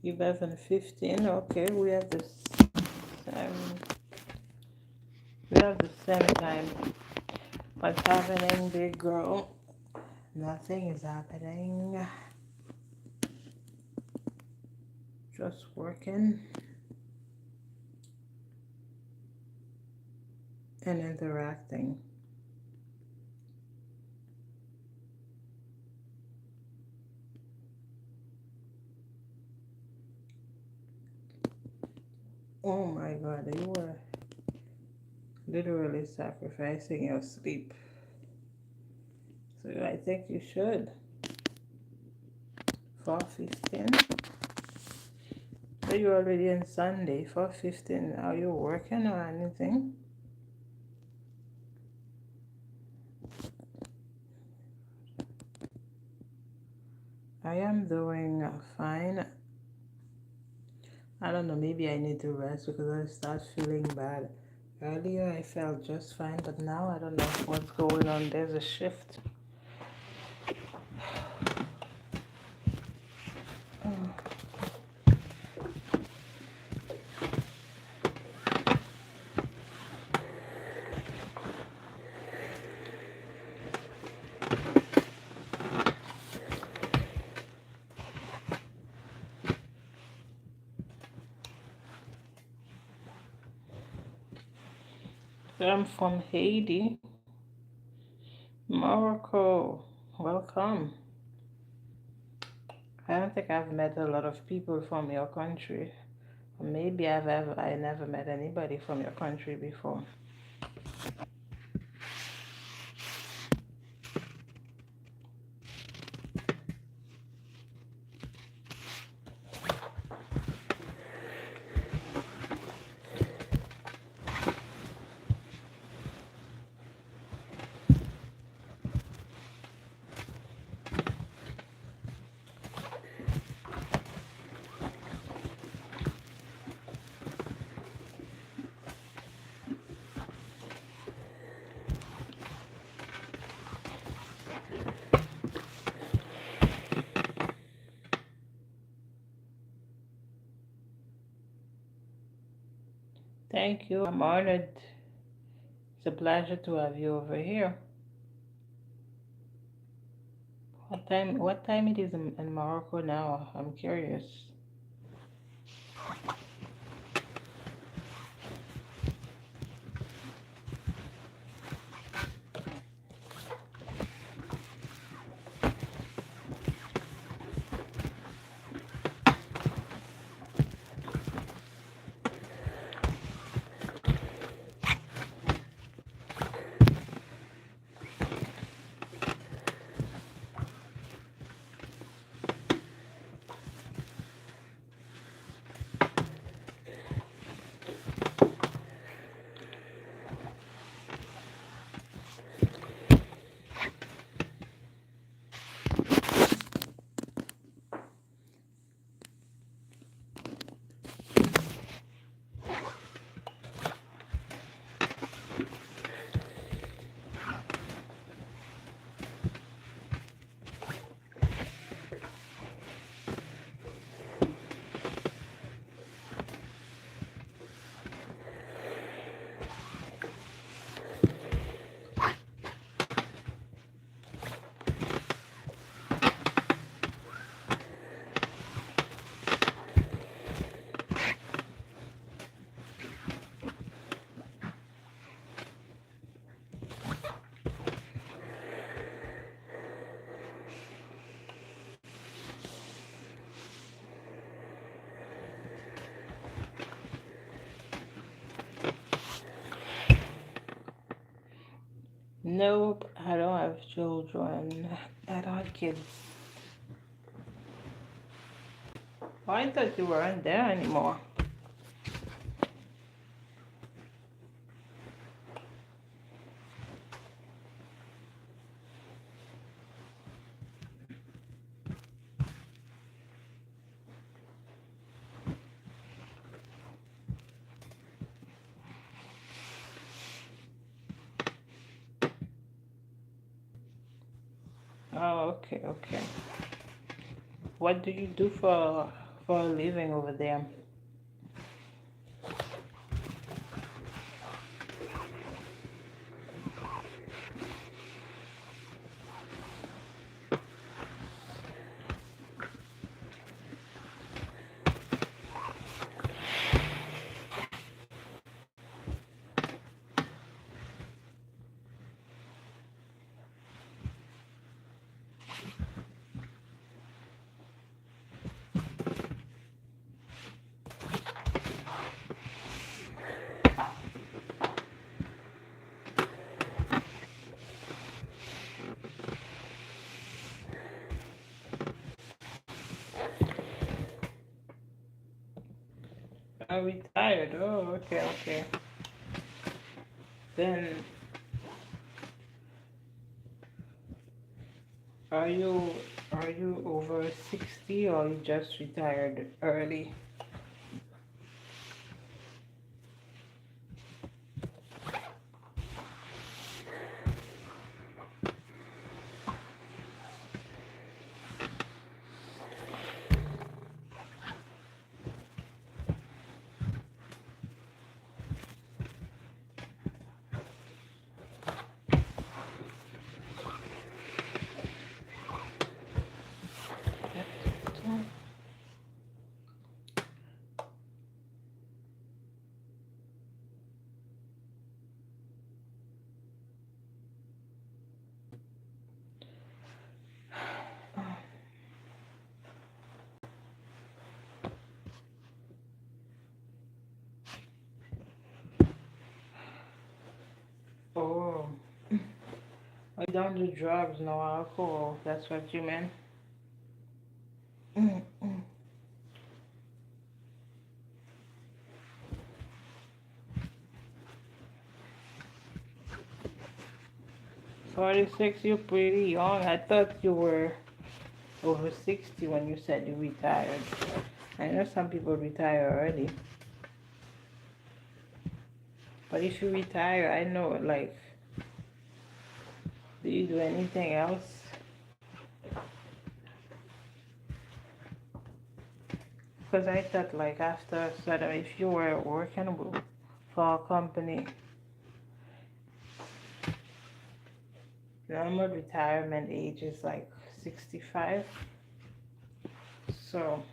Speaker 1: You 11:15. Okay, um, we have the same time. What's happening, big girl? Nothing is happening. Just working and interacting. Oh my God, you were literally sacrificing your sleep. So I think you should. 4:15. So you're already on Sunday. 4:15. Are you working or anything? I am doing fine. I don't know, maybe I need to rest because I start feeling bad. Earlier I felt just fine, but now I don't know what's going on. There's a shift. I'm from Haiti, Morocco. Welcome. I don't think I've met a lot of people from your country. Maybe I never met anybody from your country before. Thank you. I'm honored. It's a pleasure to have you over here. What time it is in Morocco now? I'm curious. Nope, I don't have children. I don't have kids. Oh, I thought you weren't there anymore. Oh, okay, okay. What do you do for a living over there? I'm retired. Oh, okay, okay. Then are you are you over 60 or you just retired early? Oh, I don't do drugs, no alcohol. That's what you meant. 46, you're pretty young. I thought you were over 60 when you said you retired. I know some people retire already, but if you retire, I know, like, do you do anything else? Because I thought, like, after a certain, if you were working for our company. Normal retirement age is like 65. So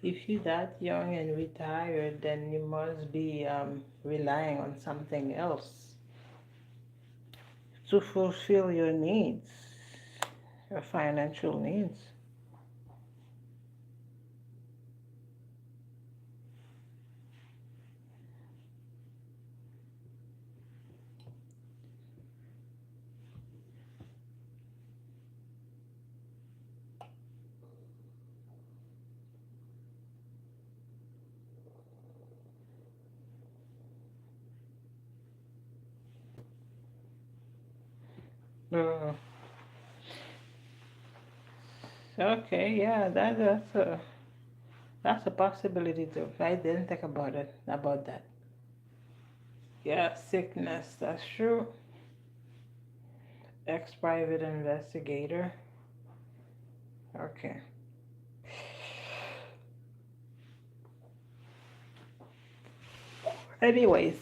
Speaker 1: if you're that young and retired, then you must be relying on something else to fulfill your needs, your financial needs. Uh, okay, yeah, that's a possibility too. I didn't think about that. Yeah, sickness, that's true. Ex-private investigator. Okay. Anyways,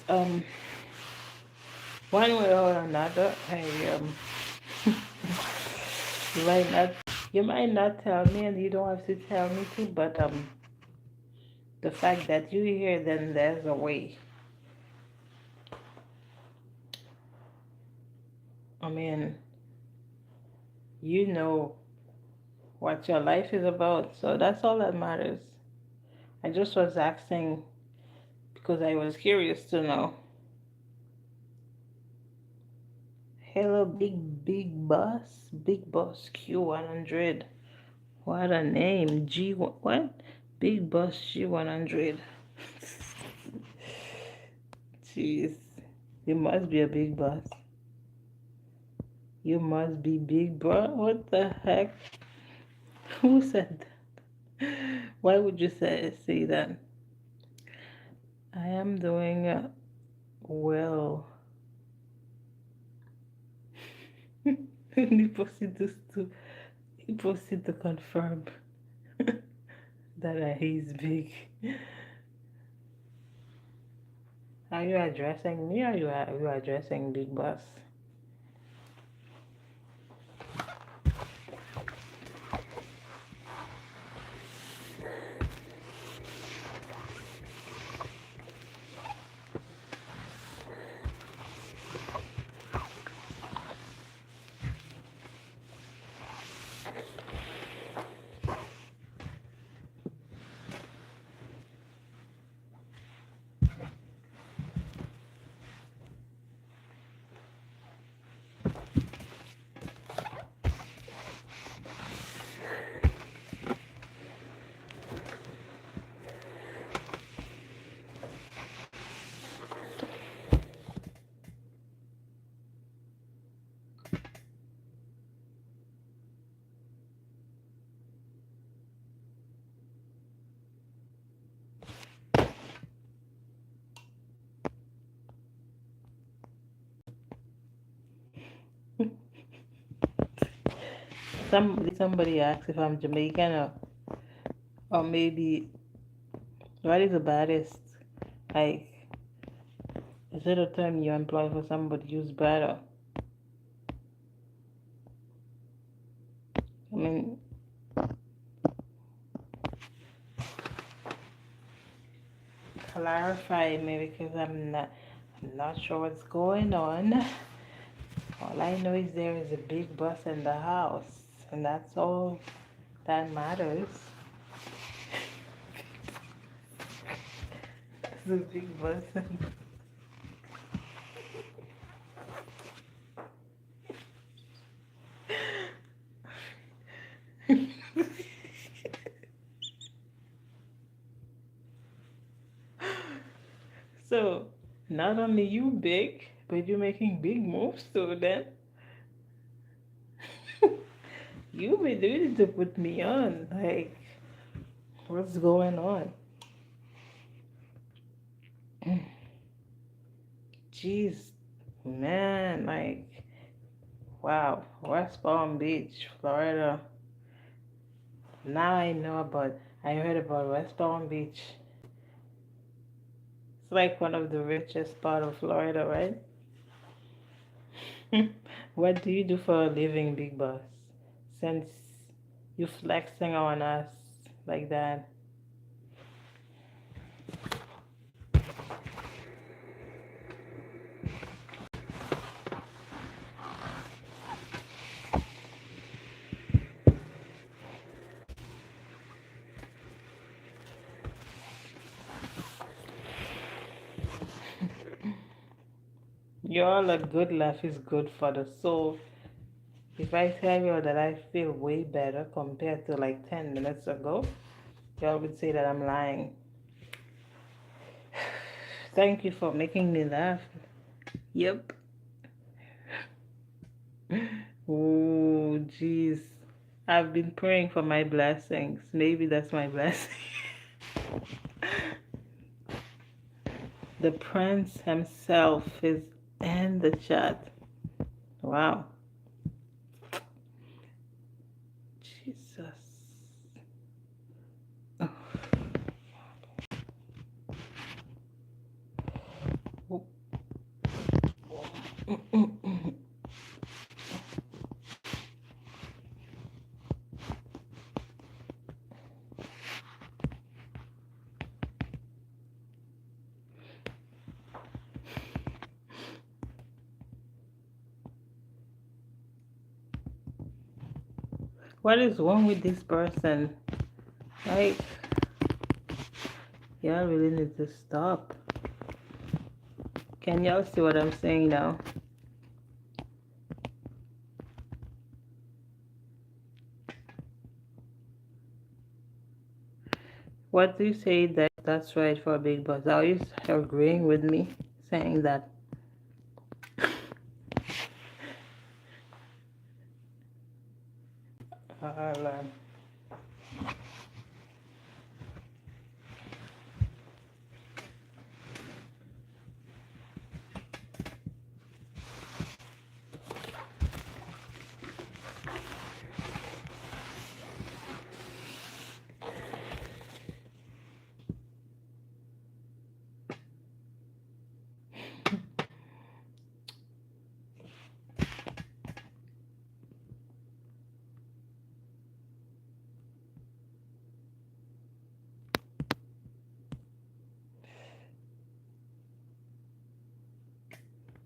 Speaker 1: one way or another, you might not, you might not tell me, and you don't have to tell me too. But the fact that you here, then there's a way. I mean, you know what your life is about, so that's all that matters. I just was asking because I was curious to know. Hello, big boss Q100. What a name, what? Big boss G100. Jeez, you must be a big boss. You must be big, bro. What the heck? Who said that? Why would you say that? I am doing well. he posted this to he posted to confirm that he's big. Are you addressing me or you addressing Big Boss? Somebody asked if I'm Jamaican or maybe what is the baddest? Like, is it a term you employ for somebody who's better? I mean, clarify me because I'm not sure what's going on. All I know is there is a big boss in the house, and that's all that matters. There's a big boss. So, not only you big, but you're making big moves too. Then you be doing to put me on. Like, what's going on? Jeez, man, like, wow, West Palm Beach, Florida. Now I heard about West Palm Beach. It's like one of the richest part of Florida, right? What do you do for a living, Big Boss? Since you flexing on us like that. Y'all, a good laugh is good for the soul. If I tell you that I feel way better compared to like 10 minutes ago, y'all would say that I'm lying. Thank you for making me laugh. Yep. Oh, jeez. I've been praying for my blessings. Maybe that's my blessing. The prince himself is in the chat. Wow. Jesus. What is wrong with this person? Like, y'all really need to stop. Can y'all see what I'm saying now? What do you say that's right for Big Boss? Are you agreeing with me saying that? Uh,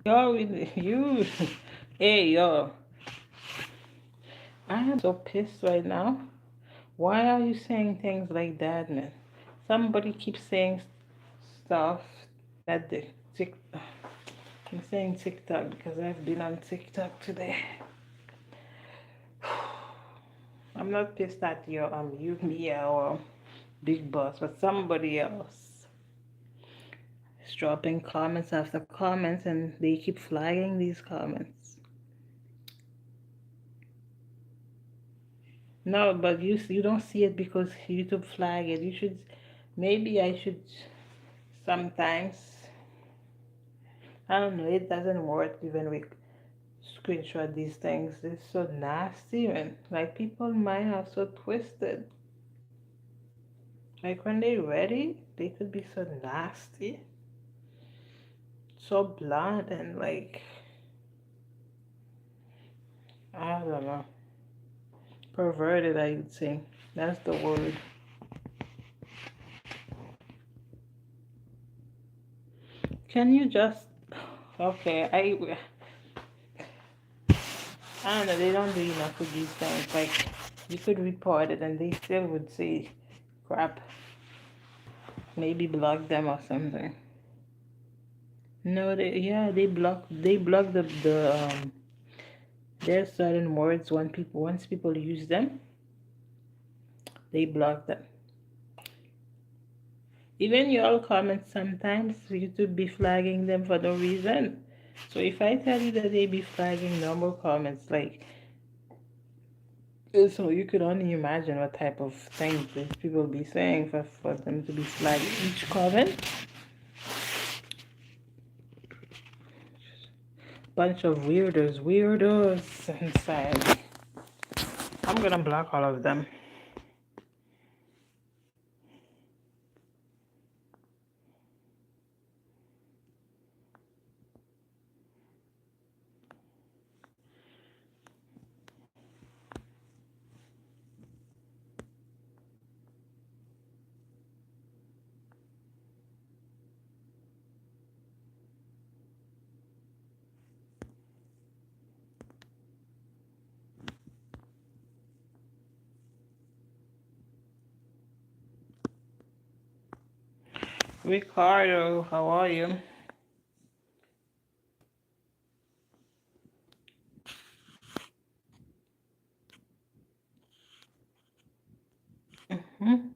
Speaker 1: Yo, you, hey, yo, I am so pissed right now. Why are you saying things like that, man? Somebody keeps saying stuff that the tick. I'm saying TikTok because I've been on TikTok today. I'm not pissed at you, me, or Big Boss, but somebody else is dropping comments after comments, and they keep flagging these comments. No, but you don't see it because YouTube flag it. You should, maybe I should sometimes. I don't know. It doesn't work even with screenshot these things. It's so nasty, man. Like people mind are so twisted. Like when they ready, they could be so nasty, so blunt, and like I don't know, perverted. I would say that's the word. Can you just okay? I don't know. They don't do enough with these things. Like you could report it, and they still would say crap. Maybe block them or something. No, they block the. There's certain words when once people use them, they block them. Even your comments sometimes YouTube be flagging them for no reason. So if I tell you that they be flagging normal comments, like so you could only imagine what type of things these people be saying for them to be flagging each comment. Bunch of weirdos inside. I'm gonna block all of them. Ricardo, how are you? Hmm.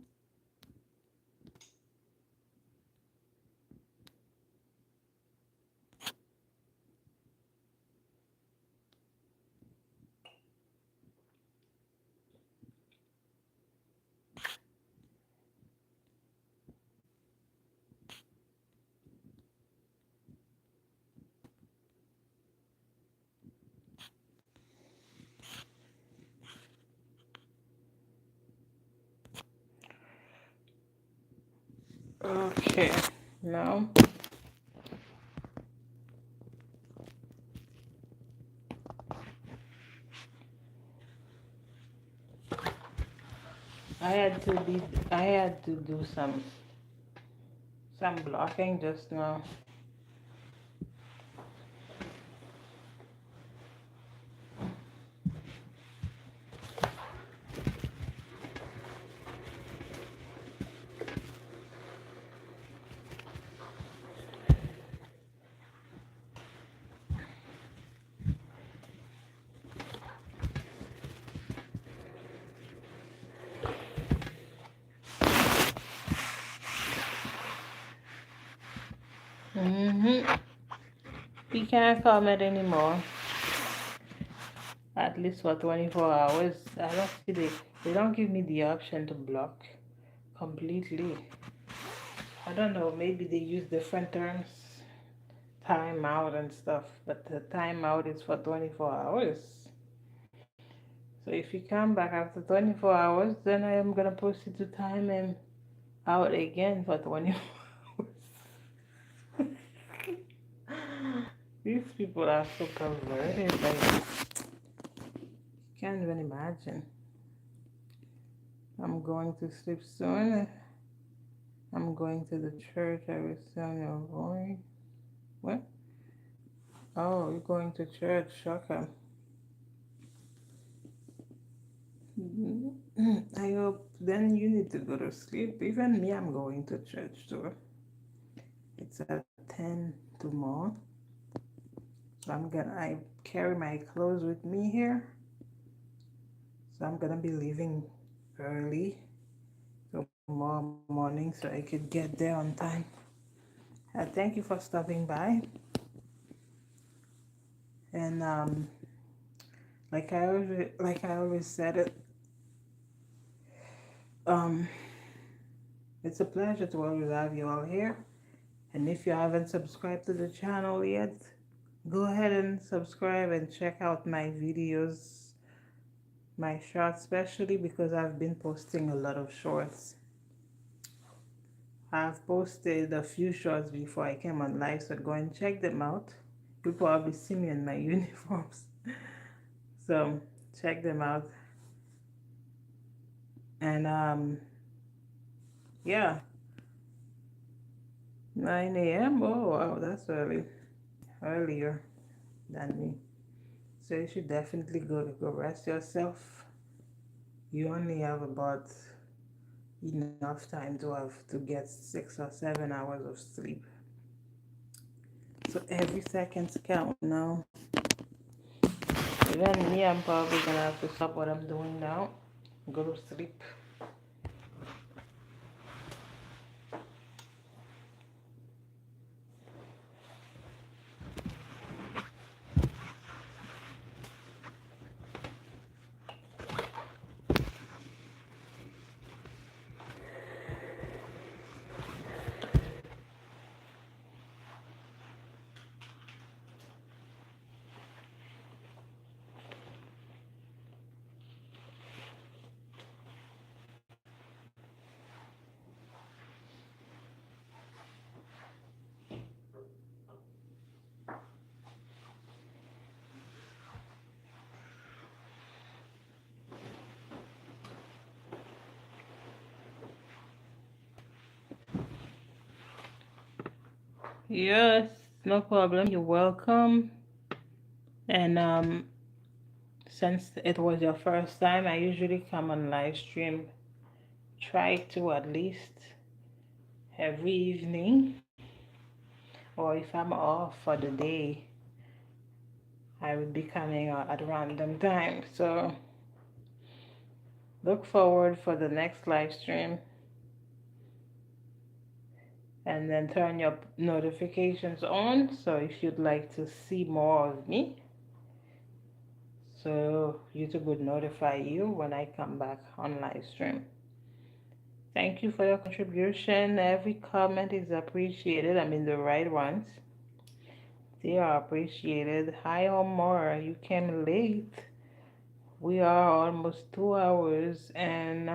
Speaker 1: Okay. Now I had to be I had to do some blocking just now. Mm-hmm. You can't comment anymore. At least for 24 hours. I don't see they don't give me the option to block completely. I don't know, maybe they use different terms, time out and stuff, but the time out is for 24 hours. So if you come back after 24 hours, then I am gonna proceed to time him out again for 24 hours. These people are so perverted, like, you can't even imagine. I'm going to sleep soon. I'm going to the church. I will soon avoid. What? Oh, you're going to church. Okay. I hope then you need to go to sleep. Even me, I'm going to church too. It's at 10 tomorrow. So I carry my clothes with me here. So I'm gonna be leaving early tomorrow morning so I could get there on time. Thank you for stopping by. And like I always said it, um, it's a pleasure to always have you all here. And if you haven't subscribed to the channel yet, go ahead and subscribe and check out my videos, my shorts, especially because I've been posting a lot of shorts. I've posted a few shorts before I came on live, so go and check them out. You'll probably see me in my uniforms. So check them out. And yeah, 9 a.m. Oh wow, that's early. Earlier than me. So you should definitely go rest yourself. You only have about enough time to get 6 or 7 hours of sleep. So every second's count now. Even me, I'm probably gonna have to stop what I'm doing now. Go to sleep. Yes, no problem. You're welcome. And since it was your first time, I usually come on live stream. Try to at least. every evening, or if I'm off for the day, I will be coming at random times. So look forward for the next live stream, and then turn your notifications on so if you'd like to see more of me, so YouTube would notify you when I come back on live stream. Thank you for your contribution. Every comment is appreciated. I mean, the right ones. They are appreciated. Hi, Omar. You came late. We are almost 2 hours, and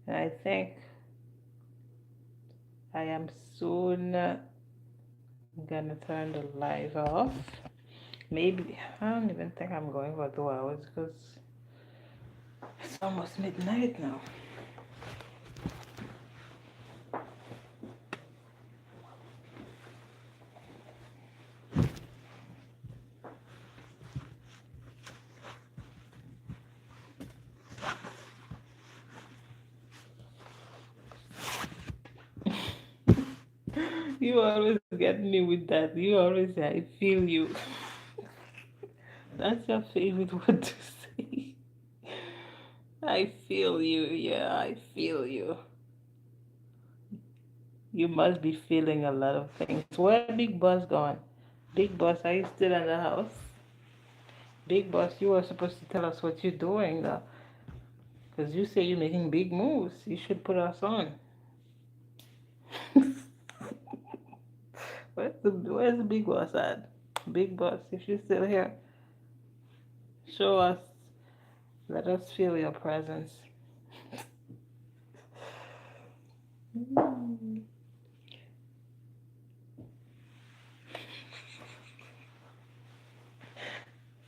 Speaker 1: I think I am soon gonna turn the live off. Maybe I don't even think I'm going for 2 hours because it's almost midnight now. You always get me with that. You always say, I feel you. That's your favorite word to say. I feel you. Yeah, I feel you. You must be feeling a lot of things. Where Big Boss gone? Big Boss, are you still in the house? Big Boss, you were supposed to tell us what you're doing, though. Because you say you're making big moves. You should put us on. Where's the Big Boss at? Big Boss, if you're still here, show us. Let us feel your presence.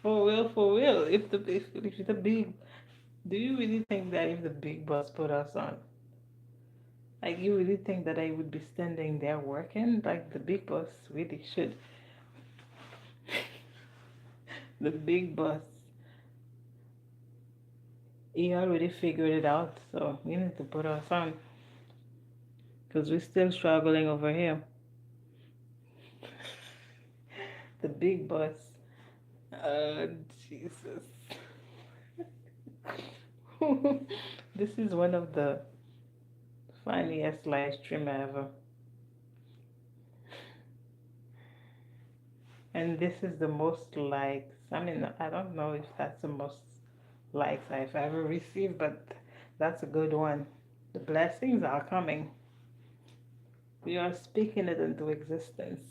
Speaker 1: For real, for real. If the big, do you really think that if the Big Boss put us on, like you really think that I would be standing there working? Like the Big Boss really should. The Big Boss, he already figured it out. So we need to put us on because we're still struggling over here. The Big Boss. Jesus. This is one of the funniest live stream ever. And this is the most likes. I mean, I don't know if that's the most likes I've ever received, but that's a good one. The blessings are coming. We are speaking it into existence.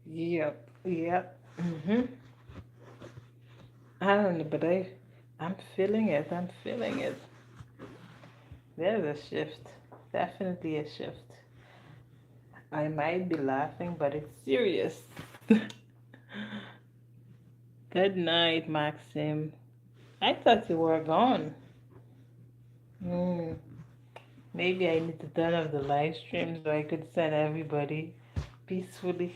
Speaker 1: Yep, yep. I don't know, but I'm feeling it. I'm feeling it. There's a shift. Definitely a shift. I might be laughing, but it's serious. Good night, Maxim. I thought you were gone. Hmm. Maybe I need to turn off the live stream so I could send everybody peacefully.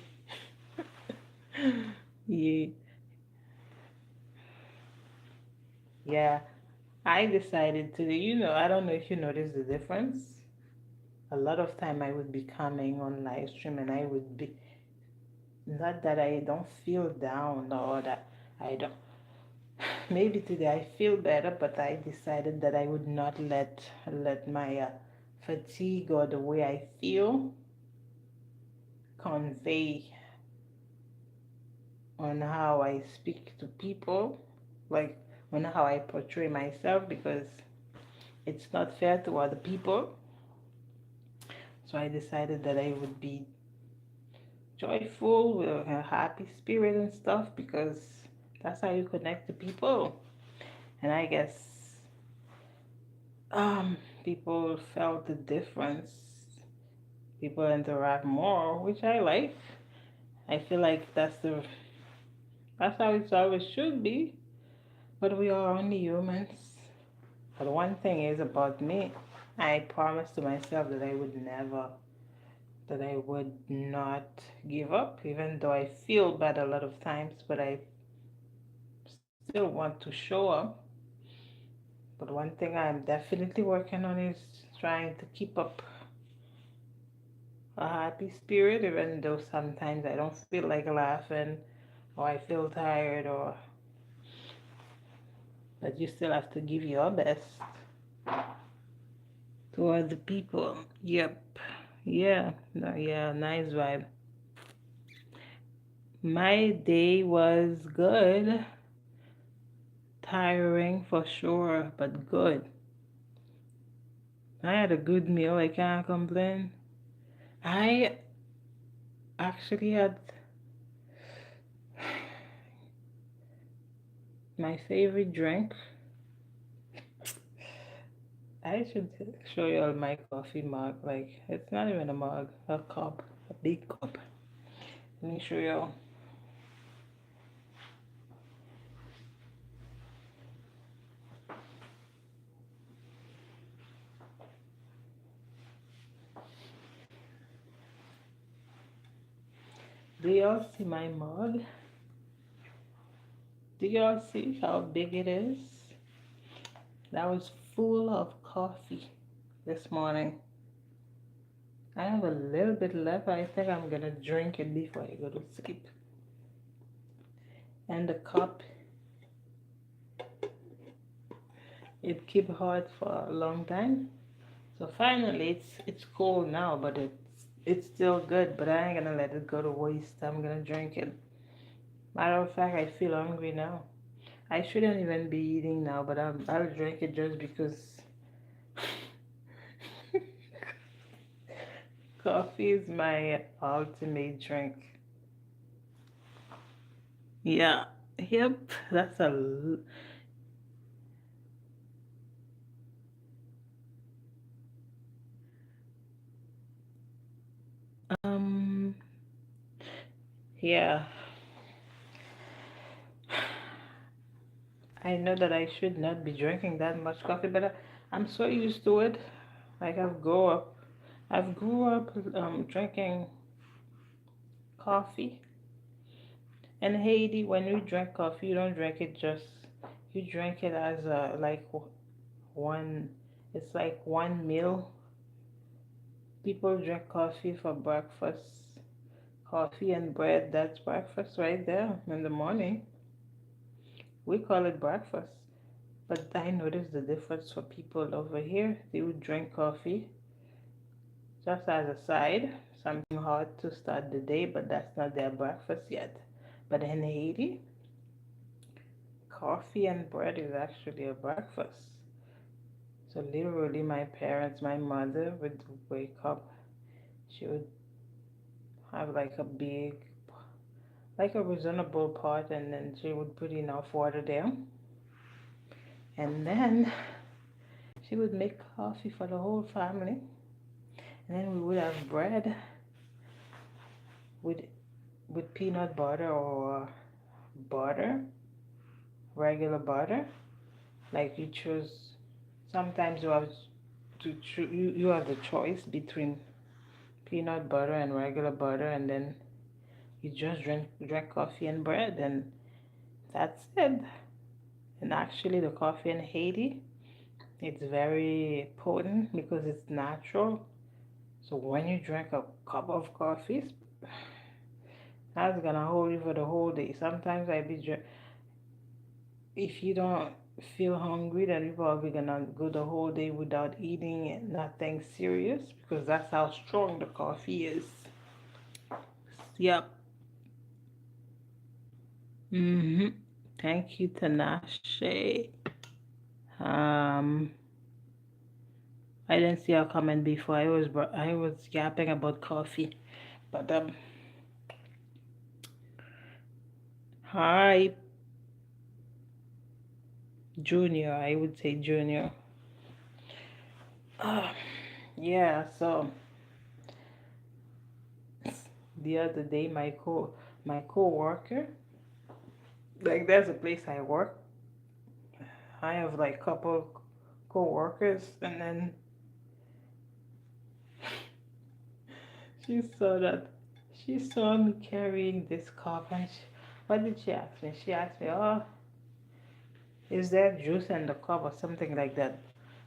Speaker 1: Yeah, yeah. I decided to, I don't know if you noticed the difference. A lot of time I would be coming on live stream and I would be, not that I don't feel down or that I don't, maybe today I feel better, but I decided that I would not let my fatigue or the way I feel convey on how I speak to people, like on how I portray myself, because it's not fair to other people. So I decided that I would be joyful with a happy spirit and stuff because that's how you connect to people. And I guess people felt the difference. People interact more, which I like. I feel like that's how it always should be. But we are only humans. But one thing is about me, I promised to myself that that I would not give up, even though I feel bad a lot of times, but I still want to show up But one thing I'm definitely working on is trying to keep up a happy spirit, even though sometimes I don't feel like laughing or I feel tired, or but you still have to give your best to other people. Yep. Yeah. No, yeah. Nice vibe. My day was good. Tiring for sure, but good. I had a good meal. I can't complain. I actually had my favorite drink. I should show you all my coffee mug. Like, it's not even a mug, a cup, a big cup. Let me show you. Do y'all see my mug? Do y'all see how big it is? That was full of coffee this morning. I have a little bit left. I think I'm gonna drink it before I go to sleep. And the cup, it keep hot for a long time. So finally, it's cold now, but it's still good. But I ain't gonna let it go to waste. I'm gonna drink it. Matter of fact, I feel hungry now. I shouldn't even be eating now, but I'll drink it just because coffee is my ultimate drink. Yeah. Yep. That's um. Yeah. I know that I should not be drinking that much coffee, but I'm so used to it. Like I've grew up drinking coffee. In Haiti, when you drink coffee, you don't drink it just, you drink it as a like one. It's like one meal. People drink coffee for breakfast. Coffee and bread, that's breakfast right there in the morning. We call it breakfast. But I noticed the difference for people over here. They would drink coffee just as a side, something hot to start the day, but that's not their breakfast yet. But in Haiti, coffee and bread is actually a breakfast. So literally, my parents, my mother would wake up. She would have like a reasonable pot, and then she would put enough water there, and then she would make coffee for the whole family, and then we would have bread with peanut butter or butter, regular butter. Like you choose. Sometimes you have to choose. You have the choice between peanut butter and regular butter, and then you just drink coffee and bread, and that's it. And actually, the coffee in Haiti, it's very potent because it's natural. So when you drink a cup of coffee, that's gonna hold you for the whole day. Sometimes I be if you don't feel hungry, then you're probably gonna go the whole day without eating nothing serious because that's how strong the coffee is. Yep. Mm-hmm. Thank you, Tinashe. Um, I didn't see a comment before. I was yapping about coffee, but hi, Junior. I would say Junior. Uh, yeah. So the other day, my coworker, like there's a place I work. I have like couple co-workers, and then she saw that she saw me carrying this cup, and what did she ask me? She asked me, "Oh, Is there juice in the cup or something like that?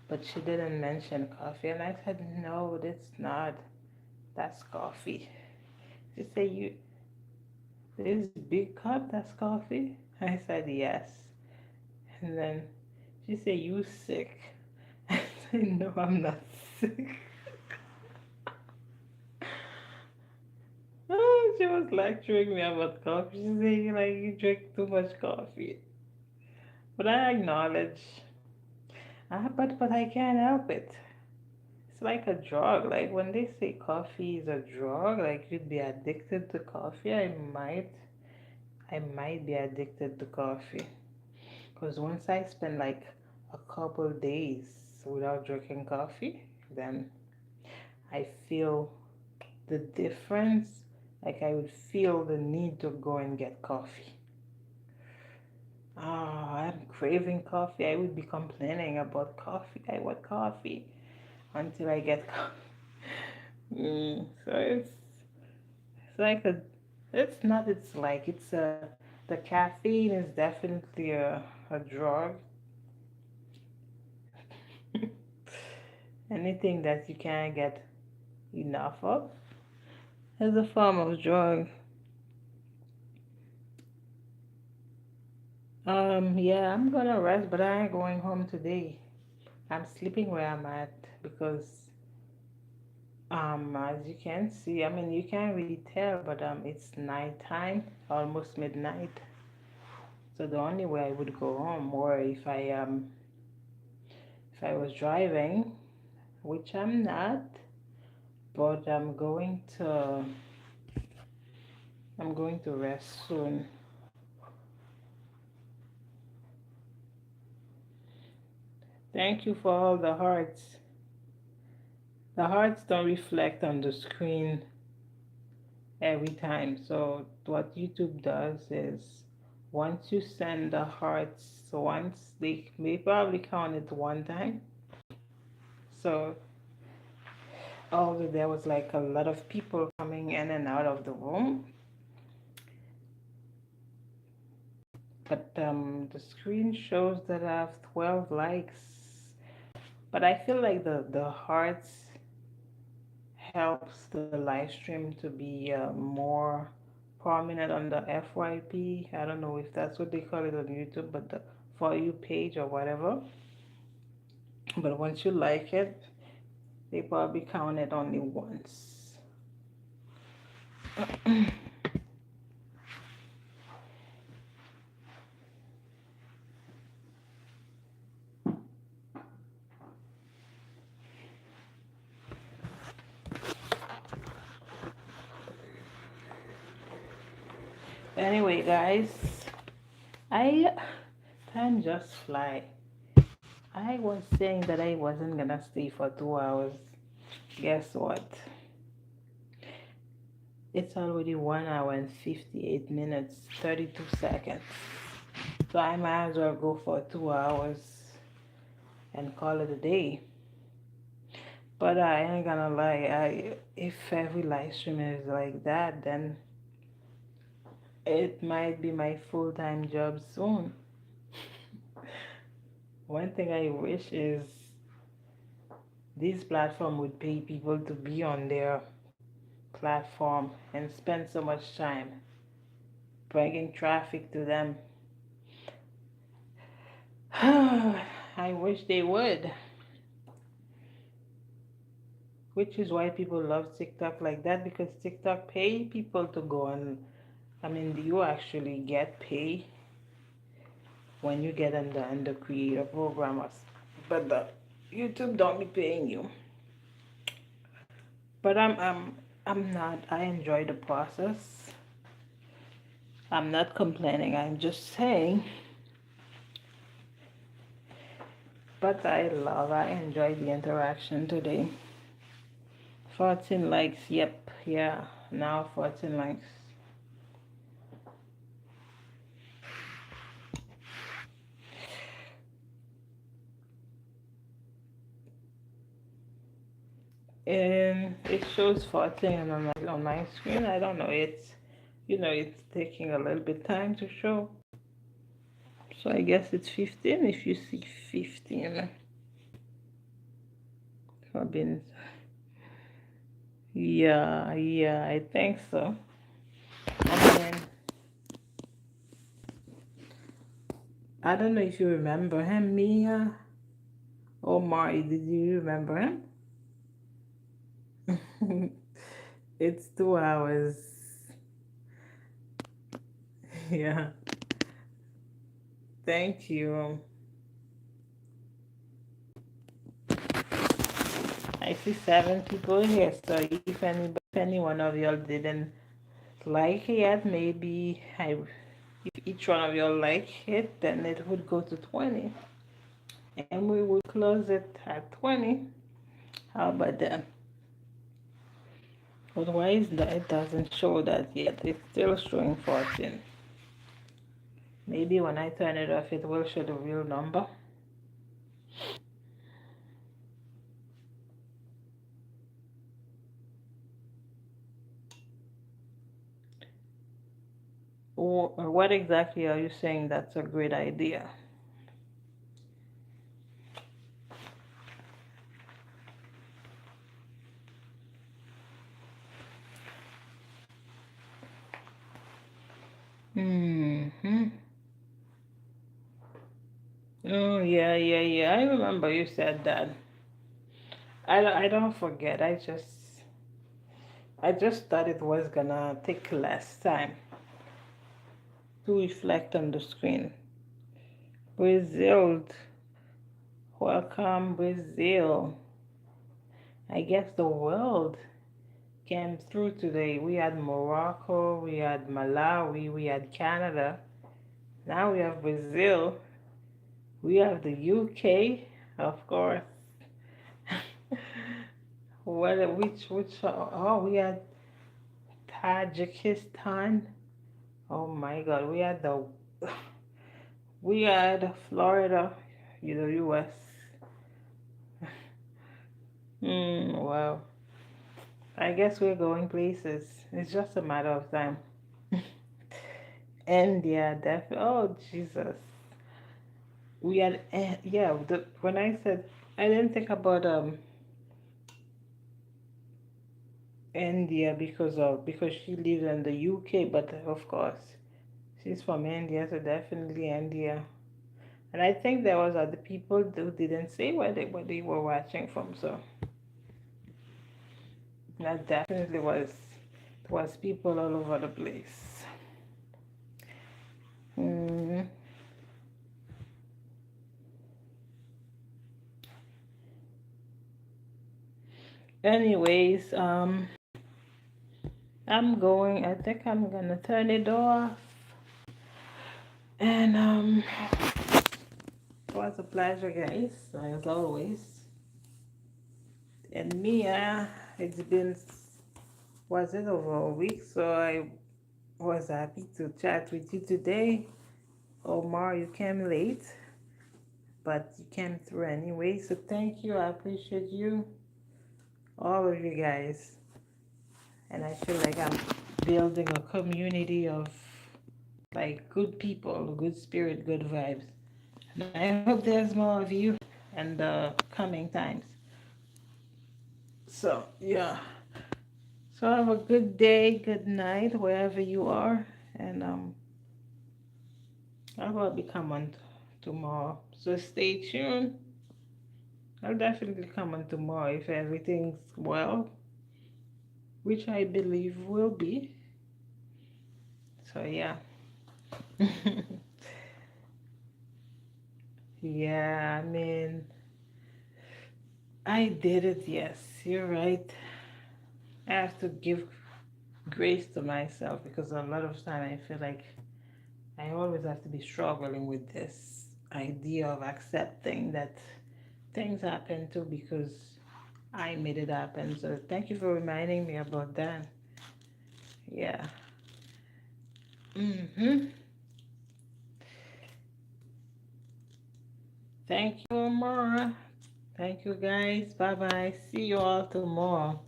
Speaker 1: But she didn't mention coffee, and I said, no, that's not. That's coffee. She said, you, this big cup, that's coffee? I said, yes. And then she said, you sick. I said, no, I'm not sick. Oh, she was lecturing me about coffee. She said, like, you drink too much coffee. But I acknowledge, but I can't help it. It's like a drug. Like when they say coffee is a drug, like you'd be addicted to coffee. I might be addicted to coffee. Because once I spend like a couple days without drinking coffee, then I feel the difference. Like I would feel the need to go and get coffee. Ah, I'm craving coffee. I would be complaining about coffee. I want coffee until I get coffee. So it's like a, it's not, it's like, it's a, the caffeine is definitely a drug. Anything that you can't get enough of is a form of drug. Yeah, I'm gonna rest, but I ain't going home today. I'm sleeping where I'm at because, as you can see, I mean, you can't really tell, but it's nighttime, almost midnight. So the only way I would go home, or if I was driving, which I'm not, but I'm going to rest soon. Thank you for all the hearts. The hearts don't reflect on the screen every time. So what YouTube does is once you send the hearts, so once they probably count it one time. So although there was like a lot of people coming in and out of the room, but the screen shows that I have 12 likes. But I feel like the hearts helps the live stream to be more prominent on the FYP. I don't know if that's what they call it on YouTube, but the For You page or whatever. But once you like it, they probably count it only once. Anyway, guys, I time just fly. I was saying that I wasn't gonna stay for 2 hours. Guess what? It's already 1 hour and 58 minutes, 32 seconds. So I might as well go for 2 hours and call it a day. But I ain't gonna lie, if every live stream is like that, then it might be my full-time job soon. One thing I wish is this platform would pay people to be on their platform and spend so much time bringing traffic to them. I wish they would. Which is why people love TikTok like that, because TikTok pay people to go and, I mean, you actually get paid when you get in the creator programmers, but the YouTube don't be paying you. But I'm not. I enjoy the process. I'm not complaining. I'm just saying. But I enjoy the interaction today. 14 likes. Yep. Yeah. Now 14 likes. And it shows 14 on my screen. I don't know. It's taking a little bit time to show. So I guess it's 15 if you see 15. Robin. Yeah, yeah, I think so. And then I don't know if you remember him, Mia or Mari. Did you remember him? It's 2 hours. Yeah. Thank you. I see 7 people here, so if any one of y'all didn't like it yet, maybe if each one of y'all like it, then it would go to 20, and we would close it at 20. How about that? Otherwise, it doesn't show that yet. It's still showing 14. Maybe when I turn it off, it will show the real number. Or what exactly are you saying that's a great idea? Hmm. Oh, yeah, yeah, yeah. I remember you said that. I don't forget. I just thought it was gonna take less time to reflect on the screen. Brazil, welcome Brazil. I guess the world came through today. We had Morocco, we had Malawi, we had Canada. Now we have Brazil. We have the UK, of course. Oh, we had Tajikistan. Oh my God, we had Florida, the US. Wow. I guess we're going places. It's just a matter of time. India, definitely. Oh, Jesus. We had, yeah, when I said, I didn't think about India because she lives in the UK, but of course, she's from India, so definitely India. And I think there was other people who didn't say where they were watching from, so that definitely was people all over the place. Mm. Anyways, I think I'm gonna turn it off. And it was a pleasure, guys, as always. And Mia, it's been, was it over a week? So I was happy to chat with you today. Omar, you came late, but you came through anyway. So thank you. I appreciate you, all of you guys. And I feel like I'm building a community of like good people, good spirit, good vibes. And I hope there's more of you in the coming times. So, yeah. So have a good day, good night, wherever you are. And I'll probably come on tomorrow. So stay tuned. I'll definitely come on tomorrow if everything's well, which I believe will be. So yeah. Yeah, I mean, I did it, yes. You're right. I have to give grace to myself because a lot of time I feel like I always have to be struggling with this idea of accepting that things happen too because I made it happen. So thank you for reminding me about that. Yeah. Mm-hmm. Thank you, Amara. Thank you, guys. Bye bye. See you all tomorrow.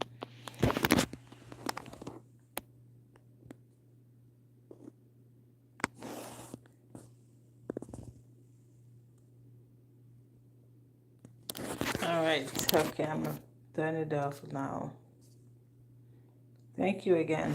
Speaker 1: right. Okay, I'm gonna turn it off now. Thank you again.